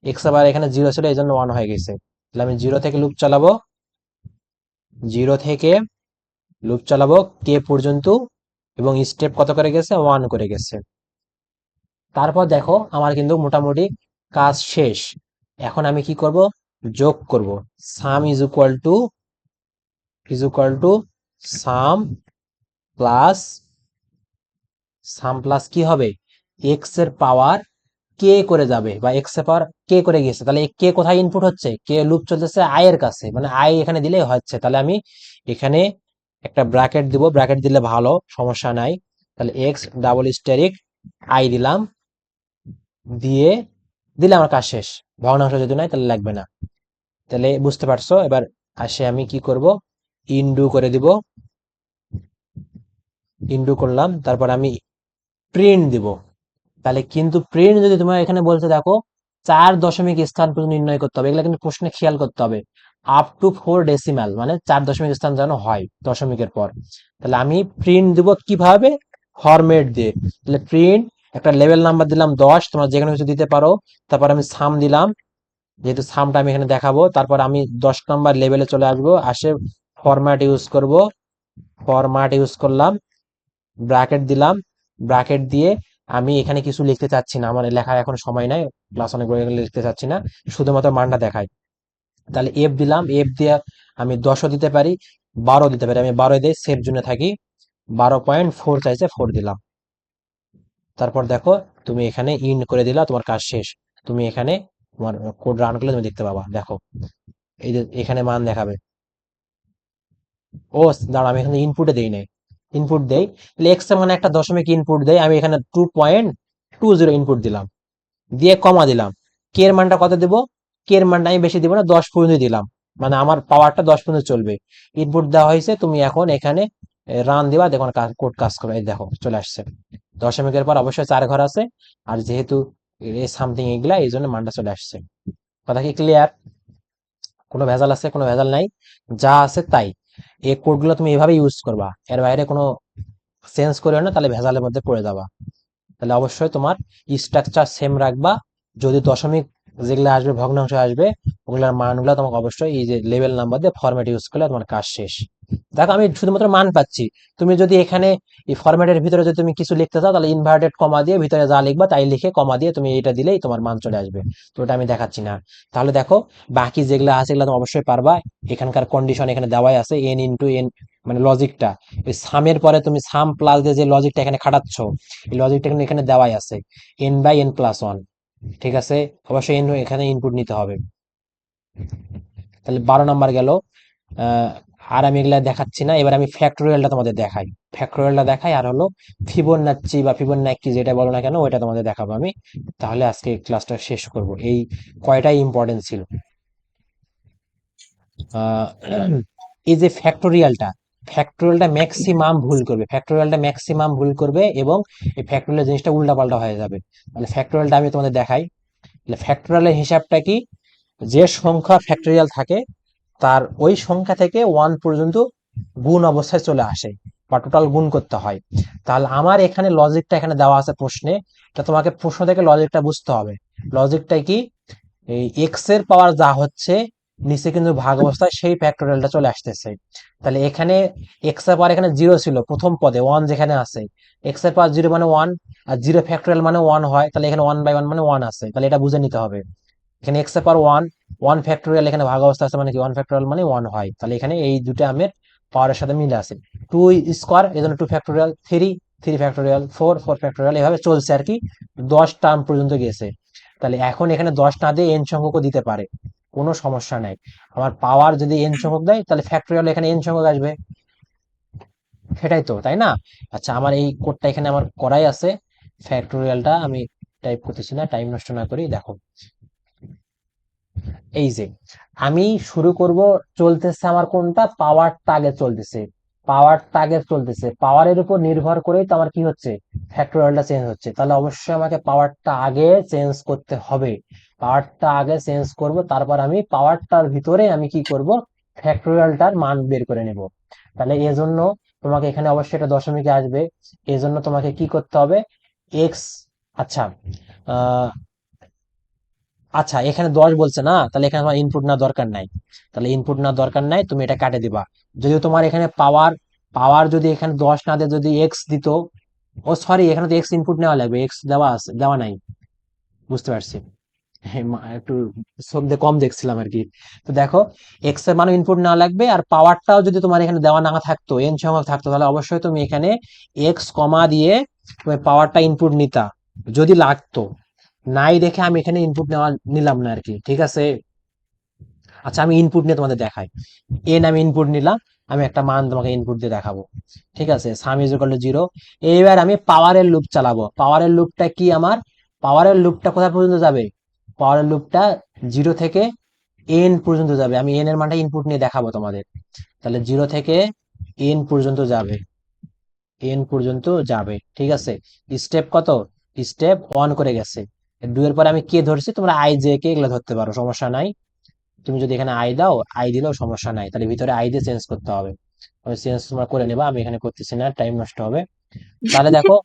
এক্স আবার এখানে 0 ছিল এই জন্য 1 হয়ে গেছে। তাহলে আমি 0 থেকে লুপ চালাবো, 0 থেকে লুপ চালাবো কে পর্যন্ত, এবং স্টেপ কত করে গেছে, 1 করে গেছে। তারপর দেখো আমার কিন্তু মোটামুটি কাজ শেষ। এখন আমি কি করব, যোগ করব। সাম is equal to sum plus, some plus কি হবে, এক্স এর পাওয়ার কে করে যাবে, বা এক্স এর পাওয়ার কে করে গেছে। তাহলে কে কোথায় ইনপুট হচ্ছে, কে লুপ চলতেছে আই এর কাছে, মানে আই এখানে দিলেই হচ্ছে। তাহলে আমি এখানে একটা ব্র্যাকেট দিব, ব্র্যাকেট দিলে ভালো, সমস্যা নাই। তাহলে এক্স ডাবল স্টেরিক আই দিলাম, দিয়ে দিলে আমার কাজ শেষ। ভগ্নাংশ যদি নাই তাহলে লাগবে না। তাহলে বুঝতে পারছো। এবার আসে আমি কি করব, ইনডু করে দিব, ইনডু করলাম, তারপর আমি প্রিন্ট দিব। তাহলে কিন্তু প্রিন্ট যদি তোমার এখানে বলতে দেখো 4 দশমিক স্থান পর্যন্ত নির্ণয় করতে হবে, এগুলো কিন্তু প্রশ্নে খেয়াল করতে হবে। আপ টু 4 ডেসিমাল, মানে 4 দশমিক স্থান যেন হয় দশমিকের পর। তাহলে আমি প্রিন্ট দিব কিভাবে, ফরম্যাট দিয়ে। তাহলে প্রিন্ট একটা লেভেল নাম্বার দিলাম 10, তোমরা যেখানে কিছু দিতে পারো। তারপর আমি সাম দিলাম, যেহেতু সামটা আমি এখানে দেখাবো। তারপর আমি 10 নম্বর লেভেলে চলে আসবো, আসে ফরম্যাট ইউজ করব, ফরম্যাট ইউজ করলাম, ব্র্যাকেট দিলাম, ব্র্যাকেট দিয়ে আমি এখানে কিছু লিখতে চাচ্ছি না, আমার লেখার এখন সময় নাই, ক্লাস অনেক বড় হয়ে গেলে লিখতে চাচ্ছি না, শুধুমাত্র মানটা দেখাই। তাহলে এফ দিলাম, এফ দিয়ে আমি 10ও দিতে পারি, 12 দিতে পারি, আমি 12 দিয়ে সেভ জোনে থাকি। 12.4 চাইছে, 4 দিলাম। তারপর দেখো তুমি এখানে ইন্ড করে দিলা, তোমার কাজ শেষ। তুমি এখানে তোমার কোড রান করলে তুমি দেখতে পাবা, দেখো এই যে এখানে মান দেখাবে। ও দাঁড়া, আমি এখানে ইনপুটে দেই নাই, ইনপুট দেই। তাহলে এক্স এর মানে একটা দশমিক ইনপুট দেয়, আমি এখানে 2.20 ইনপুট দিলাম, দিয়ে কমা দিলাম। কে এর মানটা কত দেবো, কে এর মানটা আমি বেশি দিব না, 10 পর্যন্ত দিলাম, মানে আমার পাওয়ারটা 10 পর্যন্ত চলবে। ইনপুট দেওয়া হয়েছে, তুমি এখন এখানে রান দিবা, দেখো কোড কাজ করবে, এই দেখো চলে আসছে। দশমিকের পর অবশ্যই 4 ঘর আছে, আর যেহেতু সামথিং এগুলা, এই জন্য মানটা চলে আসছে। কথা কি ক্লিয়ার? কোনো ভেজাল আছে, কোনো ভেজাল নাই, যা আছে তাই। এই কোডগুলো তুমি এভাবে ইউজ করবা, এর বাইরে কোনো চেঞ্জ করিও না, তাহলে ভেজালের মধ্যে পড়ে যাবা। তাহলে অবশ্যই তোমার স্ট্রাকচার সেম রাখবা। যদি দশমিক যেগুলো আসবে, ভগ্নাংশ আসবে, ওগুলোর মানগুলো তোমাকে অবশ্যই এই যে লেভেল নাম্বার দিয়ে ফরম্যাট ইউজ করলে তোমার কাজ শেষ। দেখো আমি শুধুমাত্র মান পাচ্ছি, তুমি যদি এখানে এই ফরম্যাটের ভিতরে যদি তুমি কিছু লিখতে চাও, তাহলে ইনভার্টেড কমা দিয়ে ভিতরে যা লিখবা তাই লিখে কমা দিয়ে তুমি এটা দিলেই তোমার মান চলে আসবে। তো ওটা আমি দেখাচ্ছি না। তাহলে দেখো বাকি যেগুলো আছে এগুলো তুমি অবশ্যই পারবা। এখানকার কন্ডিশন এখানে দেওয়াই আছে, এন ইন্টু এন, মানে লজিকটা ওই সামের পরে তুমি সাম প্লাস দিয়ে যে লজিকটা এখানে খাটাচ্ছ, এই লজিকটা কিন্তু এখানে দেওয়াই আছে, n/n+1। ঠিক আছে, অবশ্যই n এখানে ইনপুট নিতে হবে। তাহলে 12 নম্বর গেল। আহ, আর আমি এগুলা দেখাচ্ছি না, এবার আমি ফ্যাক্টোরিয়ালটা তোমাদের দেখাই, ফ্যাক্টোরিয়ালটা দেখাই, আর হলো ফিবোনাচ্চি বা ফিবোনাক্কি যেটা বলো না কেন, ওইটা তোমাদের দেখাবো আমি। তাহলে আজকে ক্লাসটা শেষ করব। এই কয়টাই ইম্পর্টেন্ট ছিল। আহ, এই যে ফ্যাক্টোরিয়ালটা ম্যাক্সিমাম ভুল করবে, ফ্যাক্টোরিয়ালটা ম্যাক্সিমাম ভুল করবে, এবং এই ফ্যাক্টোরিয়াল জিনিসটা উল্টাপাল্টা হয়ে যাবে। তাহলে ফ্যাক্টোরিয়ালটা আমি তোমাদের দেখাই। তাহলে ফ্যাক্টোরিয়ালের হিসাবটা কি, যে সংখ্যা ফ্যাক্টোরিয়াল থাকে তার ওই সংখ্যা থেকে 1 পর্যন্ত গুণ অবস্থায় চলে আসে, বা টোটাল গুণ করতে হয়। তাহলে আমার এখানে লজিকটা এখানে দেওয়া আছে প্রশ্নে, তা তোমাকে প্রশ্ন থেকে লজিকটা বুঝতে হবে। লজিকটা কি, এই এক্স এর পাওয়ার যা হচ্ছে নিচে কিন্তু ভাগ অবস্থায় সেই ফ্যাক্টোরিয়ালটা চলে আসতেছে। তাহলে এখানে এক্স এর পাওয়ার এখানে 0 ছিল প্রথম পদে, 1 যেখানে আছে, এক্স এর পাওয়ার 0 মানে 1, আর 0 ফ্যাক্টোরিয়াল মানে 1 হয়, তাহলে এখানে 1/1 মানে 1 আছে, তাহলে এটা বুঝে নিতে হবে। এখানে এক্স এর পাওয়ার ওয়ান, ওয়ান ফ্যাক্টোরিয়াল এখানে ভাগ অবস্থা আছে মানে কি ওয়ান ফ্যাক্টোরিয়াল মানে ওয়ান হয়, তাহলে এখানে এই দুটো আমের পাওয়ারের সাথে মিলে আছে। টু স্কোয়ার এই জন্য two factorial, three three factorial, four four factorial, এভাবে চলছে আর কি, 10 টার্ম পর্যন্ত গেছে। তাহলে এখন এখানে 10 না দিয়ে এন সংখ্যকও দিতে পারে, কোনো সমস্যা নাই। আমার পাওয়ার যদি এন সংখ্যক দেয় তাহলে ফ্যাক্টোরিয়াল এখানে এন সংখ্যক আসবে, সেটাই তো, তাই না? আচ্ছা, আমার এই কোডটা এখানে আমার করাই আছে, ফ্যাক্টোরিয়ালটা আমি টাইপ করতেছি না, টাইম নষ্ট না করি, দেখো এই যে আমি শুরু করব, চলতেছে আমার কোনটা, পাওয়ারটা আগে চলতেছে, পাওয়ারটা আগে চলতেছে, পাওয়ারের উপর নির্ভর করেই তো আমার কি হচ্ছে, ফ্যাক্টোরিয়ালটা চেঞ্জ হচ্ছে, তাহলে অবশ্যই আমাকে পাওয়ারটা আগে চেঞ্জ করতে হবে, পাওয়ারটা আগে চেঞ্জ করব, তারপর আমি পাওয়ারটার ভিতরে আমি কি করব, ফ্যাক্টোরিয়ালটার মান বের করে নেব। তাহলে এজন্য তোমাকে এখানে অবশ্যই এটা দশমিকে আসবে, এজন্য তোমাকে কি করতে হবে, এক্স, আচ্ছা, আহ আচ্ছা এখানে 10 বলছে না, তাহলে এখানে আমার ইনপুট না দরকার নাই, তাহলে ইনপুট না দরকার নাই, তুমি এটা কাটে দিবা। যদি তোমার এখানে পাওয়ার, পাওয়ার যদি এখানে 10 না দিয়ে যদি এক্স দিত, ও সরি, এখানে তো এক্স ইনপুট নেওয়া লাগবে, এক্স দেওয়া আছে, দেওয়া নাই, বুঝতে পারছি। একটু চোখ দিয়ে কম দেখছিলাম আর কি। তো দেখো, এক্স এর মানে ইনপুট নেওয়া লাগবে, আর পাওয়ারটাও যদি তোমার এখানে দেওয়া না থাকতো, এন সংখ্যক থাকতো, তাহলে অবশ্যই তুমি এখানে এক্স কমা দিয়ে তুমি পাওয়ারটা ইনপুট নিতা, যদি লাগতো। নাই দেখে আমি এখানে ইনপুট নেওয়া নিলাম না আর কি, ঠিক আছে। আচ্ছা, আমি ইনপুট নিয়ে তোমাদের দেখাই, এন আমি ইনপুট নিলাম, আমি একটা মান তোমাকে ইনপুট দিয়ে দেখাবো, ঠিক আছে, সাম ইজ ইকুয়াল টু 0। এইবার আমি পাওয়ারের লুপ চালাবো, পাওয়ারের লুপটা কি আমার, পাওয়ারের লুপটা কোথা পর্যন্ত যাবে, পাওয়ারের লুপটা 0 থেকে এন পর্যন্ত যাবে, আমি এন এর মানটা ইনপুট নিয়ে দেখাবো তোমাদের। তাহলে 0 থেকে এন পর্যন্ত যাবে, এন পর্যন্ত যাবে, ঠিক আছে। স্টেপ কত, স্টেপ 1 করে গেছে। 2 এর পরে আমি কে ধরছি, তোমরা আই জে কে এগুলো ধরতে পারো, সমস্যা নাই। তুমি যদি এখানে আই দাও, আই দিলেও সমস্যা নাই, তাহলে ভিতরে আই দিয়ে চেঞ্জ করতে হবে, ওই চেঞ্জ তোমরা করে নেবা, আমি এখানে করতেছি না, টাইম নষ্ট হবে। তাহলে দেখো,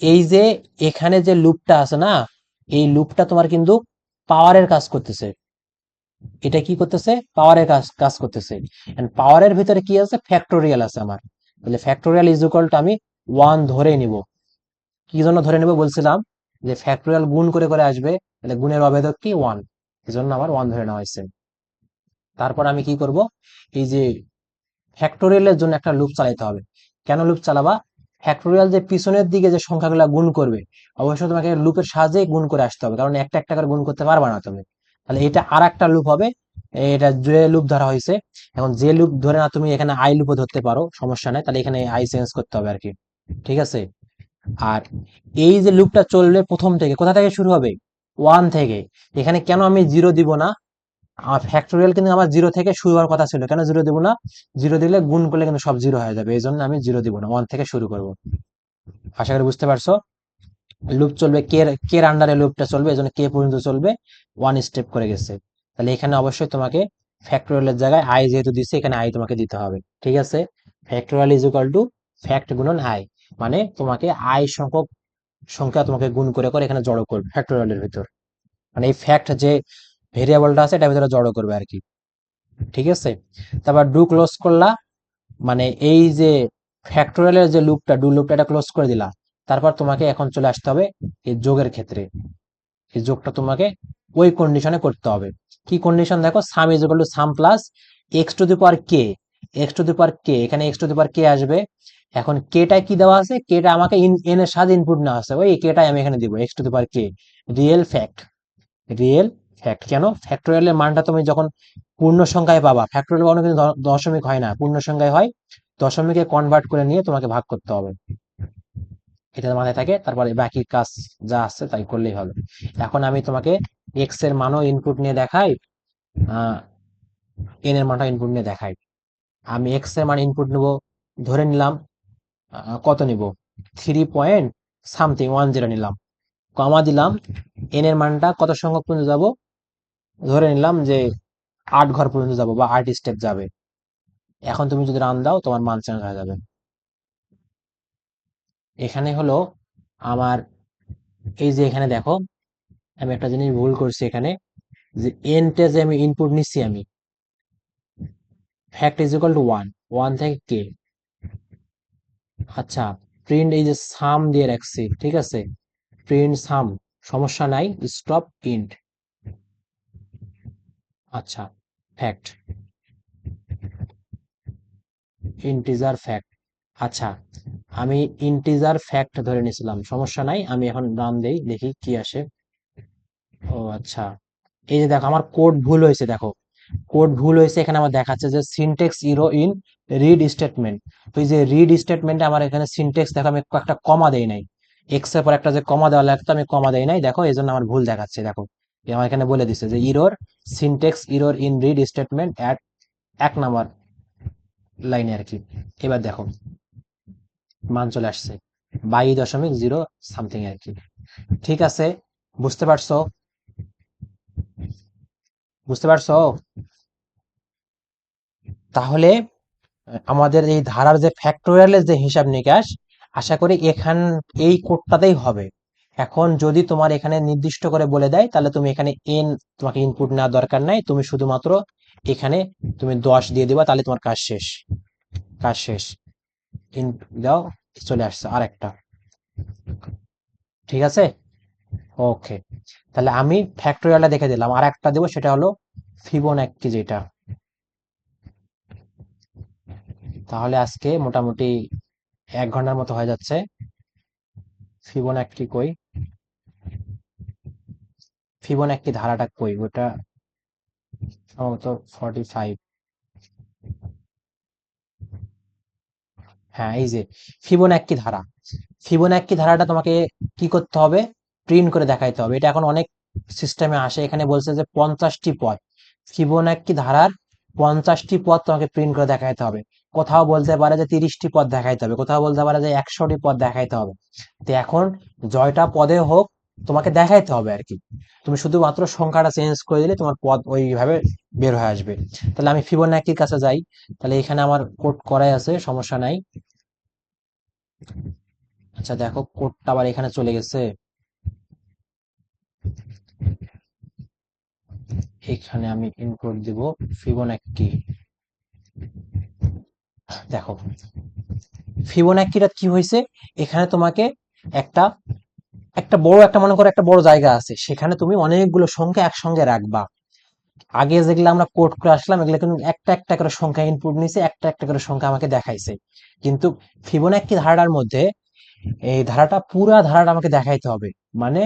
এই যে এখানে যে লুপটা আছে না, এই লুপটা তোমার কিন্তু পাওয়ারের কাজ করতেছে, এটা কি করতেছে, পাওয়ারের কাজ কাজ করতেছে। এন্ড পাওয়ারের ভিতরে কি আছে, ফ্যাক্টোরিয়াল আছে আমার, তাহলে ফ্যাক্টোরিয়াল ইজ ইকুয়াল টু আমি 1 ধরে নিব। কি জন্য ধরে নিব বলছিলাম, যে ফ্যাক্টোরিয়াল গুণ করে করে আসবে, তাহলে গুণের অভেদক কি 1, এই জন্য আমার 1 ধরে নেওয়া হয়েছে। তারপর আমি কি করব, এই যে ফ্যাক্টোরিয়ালের জন্য একটা লুপ চালাতে হবে। কেন লুপ চালাবা, ফ্যাক্টোরিয়াল যে পিছনের দিকে যে সংখ্যাগুলো গুণ করবে, অবশ্যই তোমাকে লুপের সাহায্যে গুণ করে আসতে হবে, কারণ একটা একটা করে গুণ করতে পারবা না তুমি। তাহলে এটা আর একটা লুপ হবে, এটা যে লুপ ধরা হয়েছে। এখন যে লুপ ধরে না তুমি এখানে আই লুপও ধরতে পারো, সমস্যা নাই, তাহলে এখানে আই চেঞ্জ করতে হবে আর কি, ঠিক আছে। আর এই যে লুপটা চলবে প্রথম থেকে, কোথা থেকে শুরু হবে, 1 থেকে। এখানে কেন আমি 0 দিব না, আমার ফ্যাক্টোরিয়াল কিন্তু আমার 0 থেকে শুরু হওয়ার কথা ছিল, কেন 0 দিব না, 0 দিলে গুণ করলে কিন্তু সব 0 হয়ে যাবে, এই জন্য আমি 0 দিব না, 1 থেকে শুরু করব। আশা করি বুঝতে পারছো। লুপ চলবে কে, কে আন্ডারে লুপটা চলবে, এই জন্য কে পর্যন্ত চলবে, 1 স্টেপ করে গেছে। তাহলে এখানে অবশ্যই তোমাকে ফ্যাক্টোরিয়ালের জায়গায় আই যেহেতু দিচ্ছে, এখানে আই তোমাকে দিতে হবে, ঠিক আছে। Factorial is equal two fact গুণন আই, মানে তোমাকে আই সংখ্যক সংখ্যা তোমাকে গুণ করে করে এখানে জড়ো করবে ফ্যাক্টোরিয়ালের ভিতর, মানে এই ফ্যাক্ট যে ভেরিয়েবলটা আছে এটার ভিতরে জড়ো করবে আর কি, ঠিক আছে। তারপর ডু ক্লোজ করলা, মানে এই যে ফ্যাক্টোরিয়ালের যে লুপটা, ডু লুপটা এটা ক্লোজ করে দিলা। তারপর তোমাকে এখন চলে আসতে হবে এই যোগের ক্ষেত্রে, এই যোগটা তোমাকে ওই কন্ডিশনে করতে হবে। কি কন্ডিশন, দেখো, sum is equal to sum plus x to the power k, x to the power k, এখানে এক্স টু দি পাওয়ার কে আসবে। এখন কেটা কি দেওয়া আছে, কেটা আমাকে এন এর সাথে ইনপুট নেওয়া আছে, ওই কেটাই আমি এখানে দিব, x to the power K, real fact, real fact. কেন, ফ্যাক্টোরিয়ালের মানটা তুমি যখন পূর্ণ সংখ্যায় পাবা, ফ্যাক্টোরিয়াল কখনো কিন্তু দশমিক হয় না, পূর্ণ সংখ্যায় হয়, দশমিকে কনভার্ট করে নিয়ে তোমাকে ভাগ করতে হবে, এটা মাথায় থাকে, তারপরে বাকি কাজ যা আছে তাই করলেই হবে। এখন আমি তোমাকে এক্স এর মানও ইনপুট নিয়ে দেখাই, আহ এন এর মানটা ইনপুট নিয়ে দেখাই। আমি এক্স এর মান ইনপুট নেব, ধরে নিলাম কত নিব, 3.something 10 নিলাম, কমা দিলাম, এন এর মানটা কত সংখ্যক পর্যন্ত যাব, ধরে নিলাম যে 8 ঘর পর্যন্ত যাব বা 8 স্টেপ যাবে। এখন তুমি যদি রান দাও তোমার মান চেঞ্জ হয়ে যাবে। এখানে হলো আমার, এই যে এখানে দেখো, আমি একটা জিনিস ভুল করছি এখানে, যে এনটা যে আমি ইনপুট নিচ্ছি, আমি ফ্যাক্ট ইজ ইকুয়াল টু 1, 1 থেকে কে, আচ্ছা, প্রিন্ট এই যে সাম দিয়ে রাখছি, ঠিক আছে, প্রিন্ট সাম, সমস্যা নাই, স্টপ ইন্ট, আচ্ছা, ফ্যাক্ট, ইন্টিজার ফ্যাক্ট। আচ্ছা, আমি ইন্টিজার ফ্যাক্ট ধরে নিয়েছিলাম, সমস্যা নাই, আমি এখন রান দেই, দেখি কি আসে। ও আচ্ছা, এই যে দেখো আমার কোড ভুল হয়েছে, দেখো কোড ভুল হয়েছে, এখানে আমার দেখাচ্ছে যে syntax error in read statement. তো এই যে রিড স্টেটমেন্টে আমার এখানে সিনটেক্স, দেখো আমি একটা কমা দেই নাই, এক্স এর পর একটা যে কমা দেওয়া লাগতো আমি কমা দেই নাই, দেখো এই জন্য আমার ভুল দেখাচ্ছে। দেখো আমার এখানে বলে দিচ্ছে যে error, syntax error in read statement at 1 number লাইনে আর কি। এবার দেখো মান চলে আসছে 22.0 সামথিং আর কি। ঠিক আছে, বুঝতে পারছো? বুঝতে পারছো? তাহলে আমাদের এই ধারার যে ফ্যাক্টোরিয়ালের যে হিসাব নিকাশ, আশা করি এই কোডটাতেই হবে। এখন যদি তোমার এখানে নির্দিষ্ট করে বলে দেয়, তাহলে তুমি এখানে এন, তোমাকে ইনপুট নেওয়ার দরকার নাই, তুমি শুধুমাত্র এখানে তুমি 10 দিয়ে দিবা, তাহলে তোমার কাজ শেষ। কাজ শেষ। ইনপুট দাও, চলে আসছে আরেকটা। ঠিক আছে, ওকে। তাহলে আমি ফ্যাক্টোরিয়ালটা দেখে দিলাম, আর একটা দেবো, সেটা হলো ফিবোনাক্কি যেটা। তাহলে আজকে মোটামুটি 1 ঘন্টার মতো হয়ে যাচ্ছে। ফিবোনাক্কি কই, ফিবোনাক্কি ধারাটা কই, ওটা সম্ভবত 45। হ্যাঁ, এই যে ফিবোনাক্কি ধারা, ফিবোনাক্কি ধারাটা তোমাকে কি করতে হবে, প্রিন্ট করে দেখাইতে হবে। এটা এখন অনেক সিস্টেমে আসে, এখানে বলছে যে 50টি পদ, ফিবোনাক্কি ধারার 50টি পদ তোমাকে প্রিন্ট করে দেখাইতে হবে। কোথাও বলতে পারে যে 30টি পদ দেখাইতে হবে, কোথাও বলতে পারে যে 100টি পদ দেখাইতে হবে। তো এখন জয়টা পদে হোক, তোমাকে দেখাইতে হবে আর কি। তুমি শুধুমাত্র সংখ্যাটা চেঞ্জ করে দিলে তোমার পদ ওইভাবে বের হয়ে আসবে। তাহলে আমি ফিবোনাক্কির কাছে যাই, তাহলে এখানে আমার কোড করাই আছে, সমস্যা নাই। আচ্ছা দেখো কোডটা আবার এখানে চলে গেছে, এখানে আমি ইনপুট দিব ফিবোনাক্কি। দেখো ফিবোনাক্কিটা কি হয়েছে, এখানে তোমাকে একটা একটা বড় একটা মনে করো একটা বড় জায়গা আছে, সেখানে তুমি অনেকগুলো সংখ্যা একসঙ্গে রাখবা। আগে যেগুলো আমরা কোড করে আসলাম, এগুলো কিন্তু একটা একটা করে সংখ্যা ইনপুট নিছে, একটা একটা করে সংখ্যা আমাকে দেখাইছে। কিন্তু ফিবোনাক্কি ধারাটার মধ্যে এই ধারাটা, পুরা ধারাটা আমাকে দেখাইতে হবে, মানে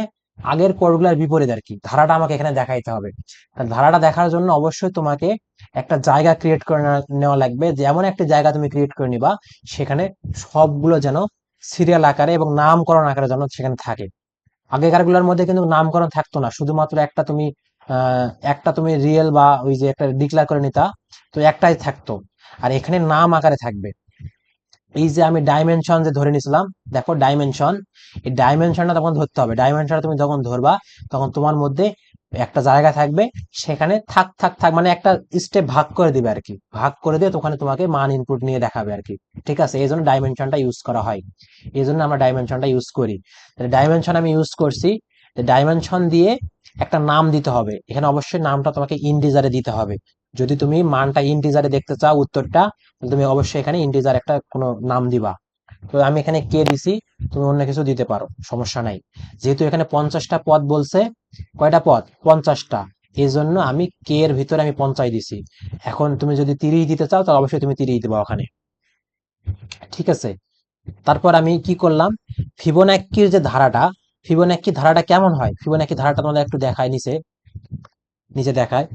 আগের কোডগুলোর বিপরীত আর কি, ধারাটা আমাকে এখানে দেখাইতে হবে। তার ধারাটা দেখার জন্য অবশ্যই তোমাকে একটা জায়গা ক্রিয়েট করে নেওয়া লাগবে, যে এমন একটা জায়গা তুমি ক্রিয়েট করে নিবা, সেখানে সবগুলো যেন সিরিয়াল আকারে এবং নামকরণ আকারে যেন সেখানে থাকে। আগেকার গুলোর মধ্যে কিন্তু নামকরণ থাকতো না, শুধুমাত্র একটা তুমি রিয়েল বা ওই যে একটা ডিক্লেয়ার করে নিতা, তো একটাই থাকতো। আর এখানে নাম আকারে থাকবে। এই যে আমি ডাইমেনশন যে ধরে নিছিলাম, দেখো ডাইমেনশন, এই ডাইমেনশনটা তখন ধরতে হবে। ডাইমেনশনটা তুমি যখন ধরবা, তখন তোমার মধ্যে একটা জায়গা থাকবে, সেখানে থাক থাক থাক মানে একটা স্টেপ ভাগ করে দিবে আর কি, ভাগ করে দিয়ে ওখানে তোমাকে মান ইনপুট নিয়ে দেখাবে আর কি। ঠিক আছে, এই জন্য ডাইমেনশনটা ইউজ করা হয়, এই জন্য আমরা ডাইমেনশনটা ইউজ করি। ডাইমেনশন আমি ইউজ করছি, ডাইমেনশন দিয়ে একটা নাম দিতে হবে, এখানে অবশ্যই নামটা তোমাকে ইন্টিজারে দিতে হবে। যদি তুমি মানটা ইন্টিজারে দেখতে চাও উত্তরটা, তাহলে তুমি অবশ্যই এখানে ইন্টিজার একটা কোনো নাম দিবা। তো আমি এখানে কে দিছি, তুমি অন্য কিছু দিতে পারো, সমস্যা নাই। যেহেতু এখানে 50টা পদ বলছে, কয়টা পদ, 50টা, এই জন্য আমি কে এর ভিতরে আমি 50 দিছি। এখন তুমি যদি 30 দিতে চাও, তাহলে অবশ্যই তুমি 30 দিবা ওখানে। ঠিক আছে, তারপর আমি কি করলাম, ফিবোনাক্কির যে ধারাটা, ফিবোনাক্কি ধারাটা কেমন হয়, ফিবোনাক্কি ধারাটা তোমাদের একটু দেখায়, নিচে নিচে দেখায়।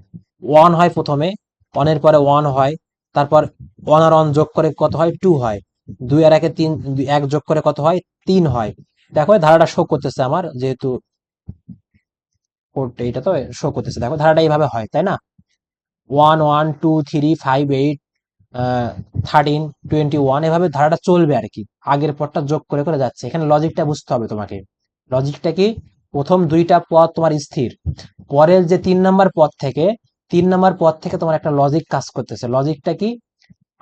ওয়ান হয় প্রথমে, ওয়ানের পরে ওয়ান হয়, তারপর ওয়ান আর ওয়ান যোগ করে কত হয়, টু হয়। দুই আর একে তিন, এক যোগ করে কত হয়, 3 হয়। দেখো এই ধারাটা শো করতেছে আমার, যেহেতু এইটা তো শো করতেছে, দেখো ধারাটা এইভাবে হয়, তাই না? 1 1 2 3 5 8, 13 21, এভাবে ধারাটা চলবে আর কি, আগের পদটা যোগ করে করে যাচ্ছে। এখানে লজিকটা বুঝতে হবে তোমাকে। লজিকটা কি, প্রথম দুইটা পদ তোমার স্থির, পরের যে 3 নাম্বার পদ থেকে, 3 নাম্বার পদ থেকে তোমার একটা লজিক কাজ করতেছে। লজিকটা কি,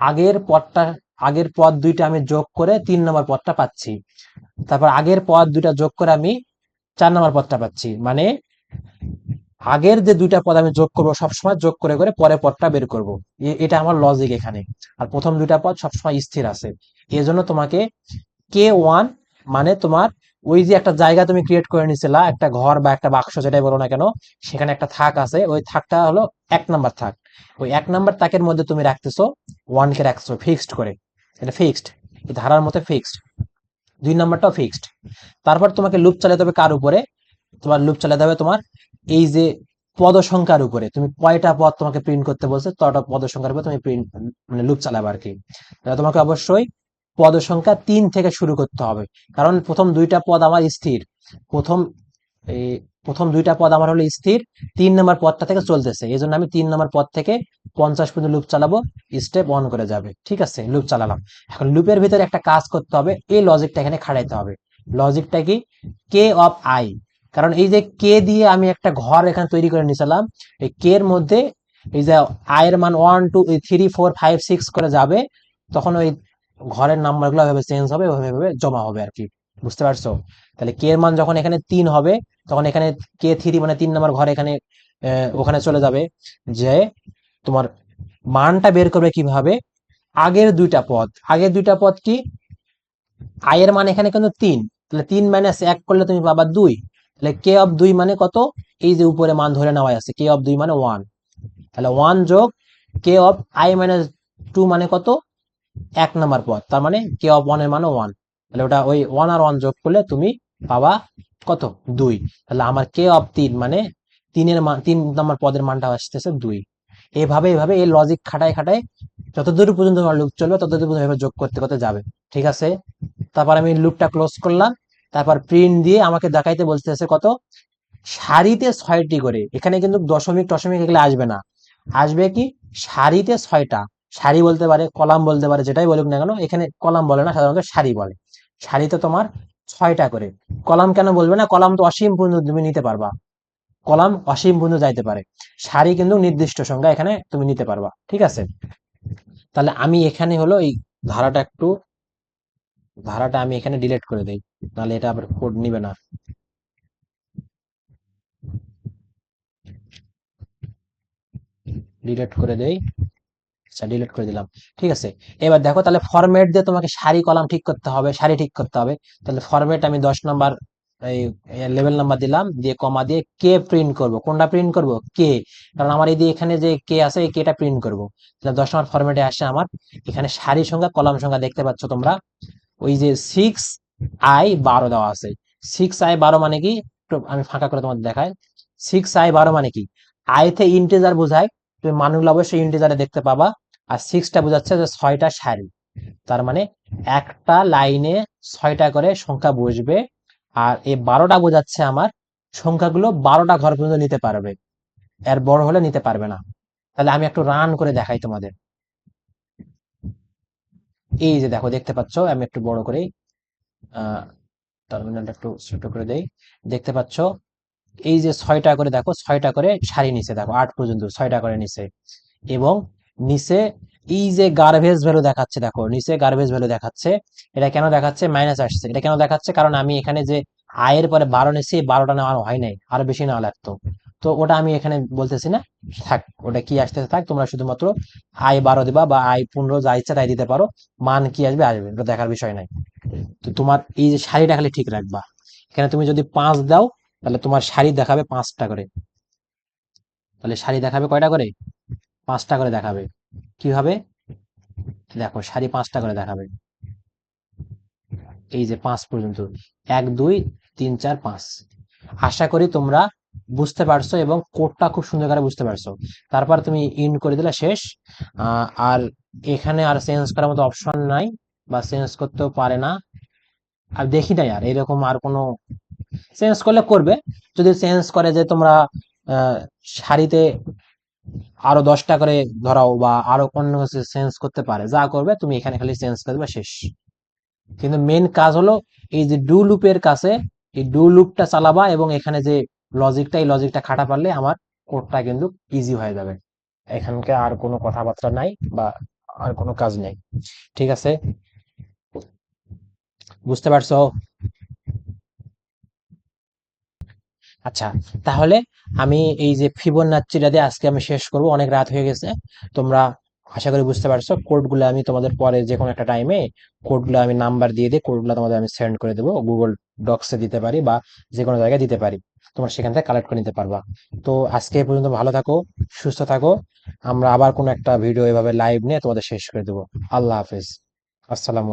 আগের পদটা, আগের পদ দুইটা আমি যোগ করে 3 নাম্বার পদটা পাচ্ছি, তারপর আগের পদ দুইটা যোগ করে আমি 4 নাম্বার পদটা পাচ্ছি। মানে আগের যে দুইটা পদ আমি যোগ করবো, সবসময় যোগ করে করে পরের পদটা বের করব, এটা আমার লজিক এখানে। আর প্রথম দুইটা পদ সবসময় স্থির আছে। এই জন্য তোমাকে K1 মানে তোমার ওই যে একটা জায়গা তুমি ক্রিয়েট করে নিছিলা, একটা ঘর বা একটা বাক্স যেটাই বলো না কেন, সেখানে একটা থাক আছে, ওই থাকটা হলো 1 নাম্বার থাক। ওই 1 নাম্বার থাকের মধ্যে তুমি রাখতেছো 1 কে রাখছো ফিক্সড করে, এটা ফিক্সড, এই ধারার মধ্যে ফিক্সড। 2 নাম্বারটাও ফিক্সড। তারপর তোমাকে লুপ চালাতে হবে কার উপরে? তোমার লুপ চালাতে হবে তোমার এই যে পদ সংখ্যার উপরে। তুমি কয়টা পদ তোমাকে প্রিন্ট করতে বলছে, ততটা পদ সংখ্যার উপরে তুমি প্রিন্ট মানে লুপ চালাবে আর কি। তাহলে তোমাকে অবশ্যই পদ সংখ্যা 3 থেকে শুরু করতে হবে, কারণ প্রথম 2টা পদ আমার স্থির। প্রথম এই প্রথম 2টা পদ আমার হলো স্থির, 3 নাম্বার পদটা থেকে চলতেছে, এই জন্য আমি 3 নাম্বার পদ থেকে 50 পর্যন্ত লুপ চালাবো, স্টেপ অন করে যাবে। ঠিক আছে, লুপ চালালাম। এখন লুপের ভিতরে একটা কাজ করতে হবে, এই লজিকটা এখানে খাটাইতে হবে। লজিকটা কি? কে অফ আই। কারণ এই যে কে দিয়ে আমি একটা ঘর এখানে তৈরি করে নিয়েছিলাম, এই কে এর মধ্যে এই যে আয়ের মান 1 2 3 4 5 6 করে যাবে, তখন ওই ঘরের নাম্বার গুলো এভাবে চেঞ্জ হবে, ওইভাবে জমা হবে আর কি। বুঝতে পারছো? তাহলে কে এর মান যখন এখানে 3 হবে, তখন এখানে কে 3 মানে 3 নাম্বার ঘর এখানে ওখানে চলে যাবে। যে তোমার মানটা বের করবে কিভাবে? আগের 2টা পদ কি? আয়ের মান এখানে কিন্তু 3, তাহলে 3 - 1 করলে তুমি পাবা 2। তাহলে কে অফ 2 মানে কত? এই যে উপরে মান ধরে নেওয়া আছে, কে অফ 2 মানে 1। তাহলে 1 যোগ কে অফ I - 2 মানে কত? 1 নাম্বার পদ, তার মানে কে অফ 1 এর মানে 1। তাহলে ওটা ওই 1 আর 1 যোগ করলে তুমি পাবা কত? 2। তাহলে আমার কে অফ 3 মানে 3 নাম্বার পদের মানটা আসতেছে 2। এভাবে এভাবে এই লজিক খাটায় খাটায় যতদূর পর্যন্ত আমার লুপ চলবে ততদূর পর্যন্ত এভাবে যোগ করতে করতে যাবে। ঠিক আছে, তারপর আমি লুপটা ক্লোজ করলাম। তারপর প্রিন্ট দিয়ে আমাকে দেখাইতে বলতেছে কত? সারিতে 6টি করে। এখানে কিন্তু দশমিক টশমিক এগুলো আসবে না, আসবে কি? সারিতে 6টা। সারি বলতে পারে, কলাম বলতে পারে, যেটাই বলুক না কেন, এখানে কলাম বলে না, সাধারণত সারি বলে। সারিতে তোমার 6টা করে। কলাম কেন বলবে না? কলাম তো অসীম পর্যন্ত তুমি নিতে পারবা, কলাম অসীম পর্যন্ত যাইতে পারে। সারি কিন্তু নির্দিষ্ট সংখ্যা এখানে তুমি নিতে পারবা। ঠিক আছে, তাহলে আমি এখানে হলো এই ধারাটা একটু ধারাটা আমি এখানে ডিলিট করে দেই, তাহলে এটা আবার কোড নিবে না। ডিলিট করে দেই। আচ্ছা, ডিলিট করে দিলাম। ঠিক আছে, এবার দেখো, তাহলে ফরম্যাট দিয়ে তোমাকে সারি কলাম ঠিক করতে হবে, সারি ঠিক করতে হবে। তাহলে ফরম্যাট আমি 10 নাম্বার এই লেভেল নাম্বার দিলাম, দিয়ে কমা দিয়ে কে প্রিন্ট করব। কোনটা প্রিন্ট করব? কে, কারণ আমার এই যে এখানে যে কে আছে, এই কেটা প্রিন্ট করব। তাহলে 10 নাম্বার ফরম্যাটে আসে আমার এখানে সারি সংখ্যা কলাম সংখ্যা দেখতে পাচ্ছ তোমরা। ওই যে 6i 12 দেওয়া আছে। 6i 12 মানে কি? একটু আমি ফাঁকা করে তোমাদের দেখাই। 6i 12 মানে কি? আইতে ইন্টিজার বোঝায়, তুমি মানগুলো অবশ্যই ইন্টিজারে দেখতে পাবা। আর 6টা বোঝাচ্ছে যে 6টা সারি। তার মানে একটা লাইনে 6টা করে সংখ্যা বসবে। আর এই 12টা বোঝাচ্ছে আমার সংখ্যাগুলো 12টা ঘর পর্যন্ত নিতে পারবে, এর বড় হলে নিতে পারবে না। তাহলে আমি একটু রান করে দেখাই তোমাদের। এই যে দেখো, দেখতে পাচ্ছ, আমি একটু বড় করে টার্মিনালটা একটু ছোট করে দেই। দেখতে পাচ্ছ এই যে 6টা করে, দেখো 6টা করে সারি নিচে, দেখো 8 পর্যন্ত 6টা করে নিচে। এবং নিচে এই যে গার্বেজ ভ্যালু দেখাচ্ছে, দেখো নিচে গার্বেজ ভ্যালু দেখাচ্ছে। এটা কেন দেখাচ্ছে? মাইনাস আসছে। এটা কেন দেখাচ্ছে? কারণ আমি এখানে যে আয়ের পরে 12 নিচ্ছি, 12টা নেওয়া হয় নাই, আরো বেশি নেওয়া লাগতো। তো ওটা আমি এখানে বলতেছি না, থাক, ওটা কি আসতেছে থাক, তোমরা শুধুমাত্র I 12 দিবা বা I 15, যা ইচ্ছা তাই দিতে পারো। মান কি আসবে আসবে, ওটা দেখার বিষয় নাই। তো তোমার এই যে সারিটা খালি ঠিক রাখবা। এখানে তুমি যদি 5 দাও, তাহলে তোমার সারি দেখাবে 5টা করে। তাহলে সারি দেখাবে কয়টা করে? 5টা করে দেখাবে। কিভাবে? দেখো, সারি 5টা করে দেখাবে। এই যে 5 পর্যন্ত, 1 2 3 4 5। আশা করি তোমরা বুঝতে পারছো এবং কোডটা খুব সুন্দর করে বুঝতে পারছো। তারপর তুমি ইন্ড করে দিলে, শেষ। আর এখানে আর চেঞ্জ করার মতো অপশন নাই, বা চেঞ্জ করতেও পারে না। আর দেখি নাই আর এরকম আর কোনো, চেঞ্জ করলে করবে। যদি চেঞ্জ করে যে তোমরা আহ, সারিতে আরো 10টা করে ধরাও, বা আরো অন্য কিছু চেঞ্জ করতে পারে, যা করবে তুমি এখানে খালি চেঞ্জ করে দেবে, শেষ। কিন্তু মেন কাজ হলো এই যে ডু লুপের কাছে, এই ডু লুপটা চালাবা, এবং এখানে যে লজিকটা, এই লজিকটা খাটা পারলে আমার কোডটা কিন্তু ইজি হয়ে যাবে। এখানকার আর কোনো কথাবার্তা নাই, বা আর কোনো কাজ নেই। ঠিক আছে, বুঝতে পারছো? আচ্ছা, তাহলে আমি এই যে ফিবোনাচ্চিটা দিয়ে আজকে আমি শেষ করব, অনেক রাত হয়ে গেছে। তোমরা আশা করি বুঝতে পারছো। কোডগুলো আমি তোমাদের পরে যে কোনো একটা টাইমে কোডগুলো আমি নাম্বার দিয়ে কোডগুলো তোমাদের আমি সেন্ড করে দেবো গুগল ডক্সে দিতে পারি বা যে কোনো জায়গায় দিতে পারি, তোমরা সেখান থেকে কালেক্ট করে নিতে পারবা। তো আজকে এই পর্যন্ত, ভালো থাকো, সুস্থ থাকো। আমরা আবার কোনো একটা ভিডিও এভাবে লাইভ নিয়ে তোমাদের শেষ করে দেবো। আল্লাহ হাফেজ। আসসালামু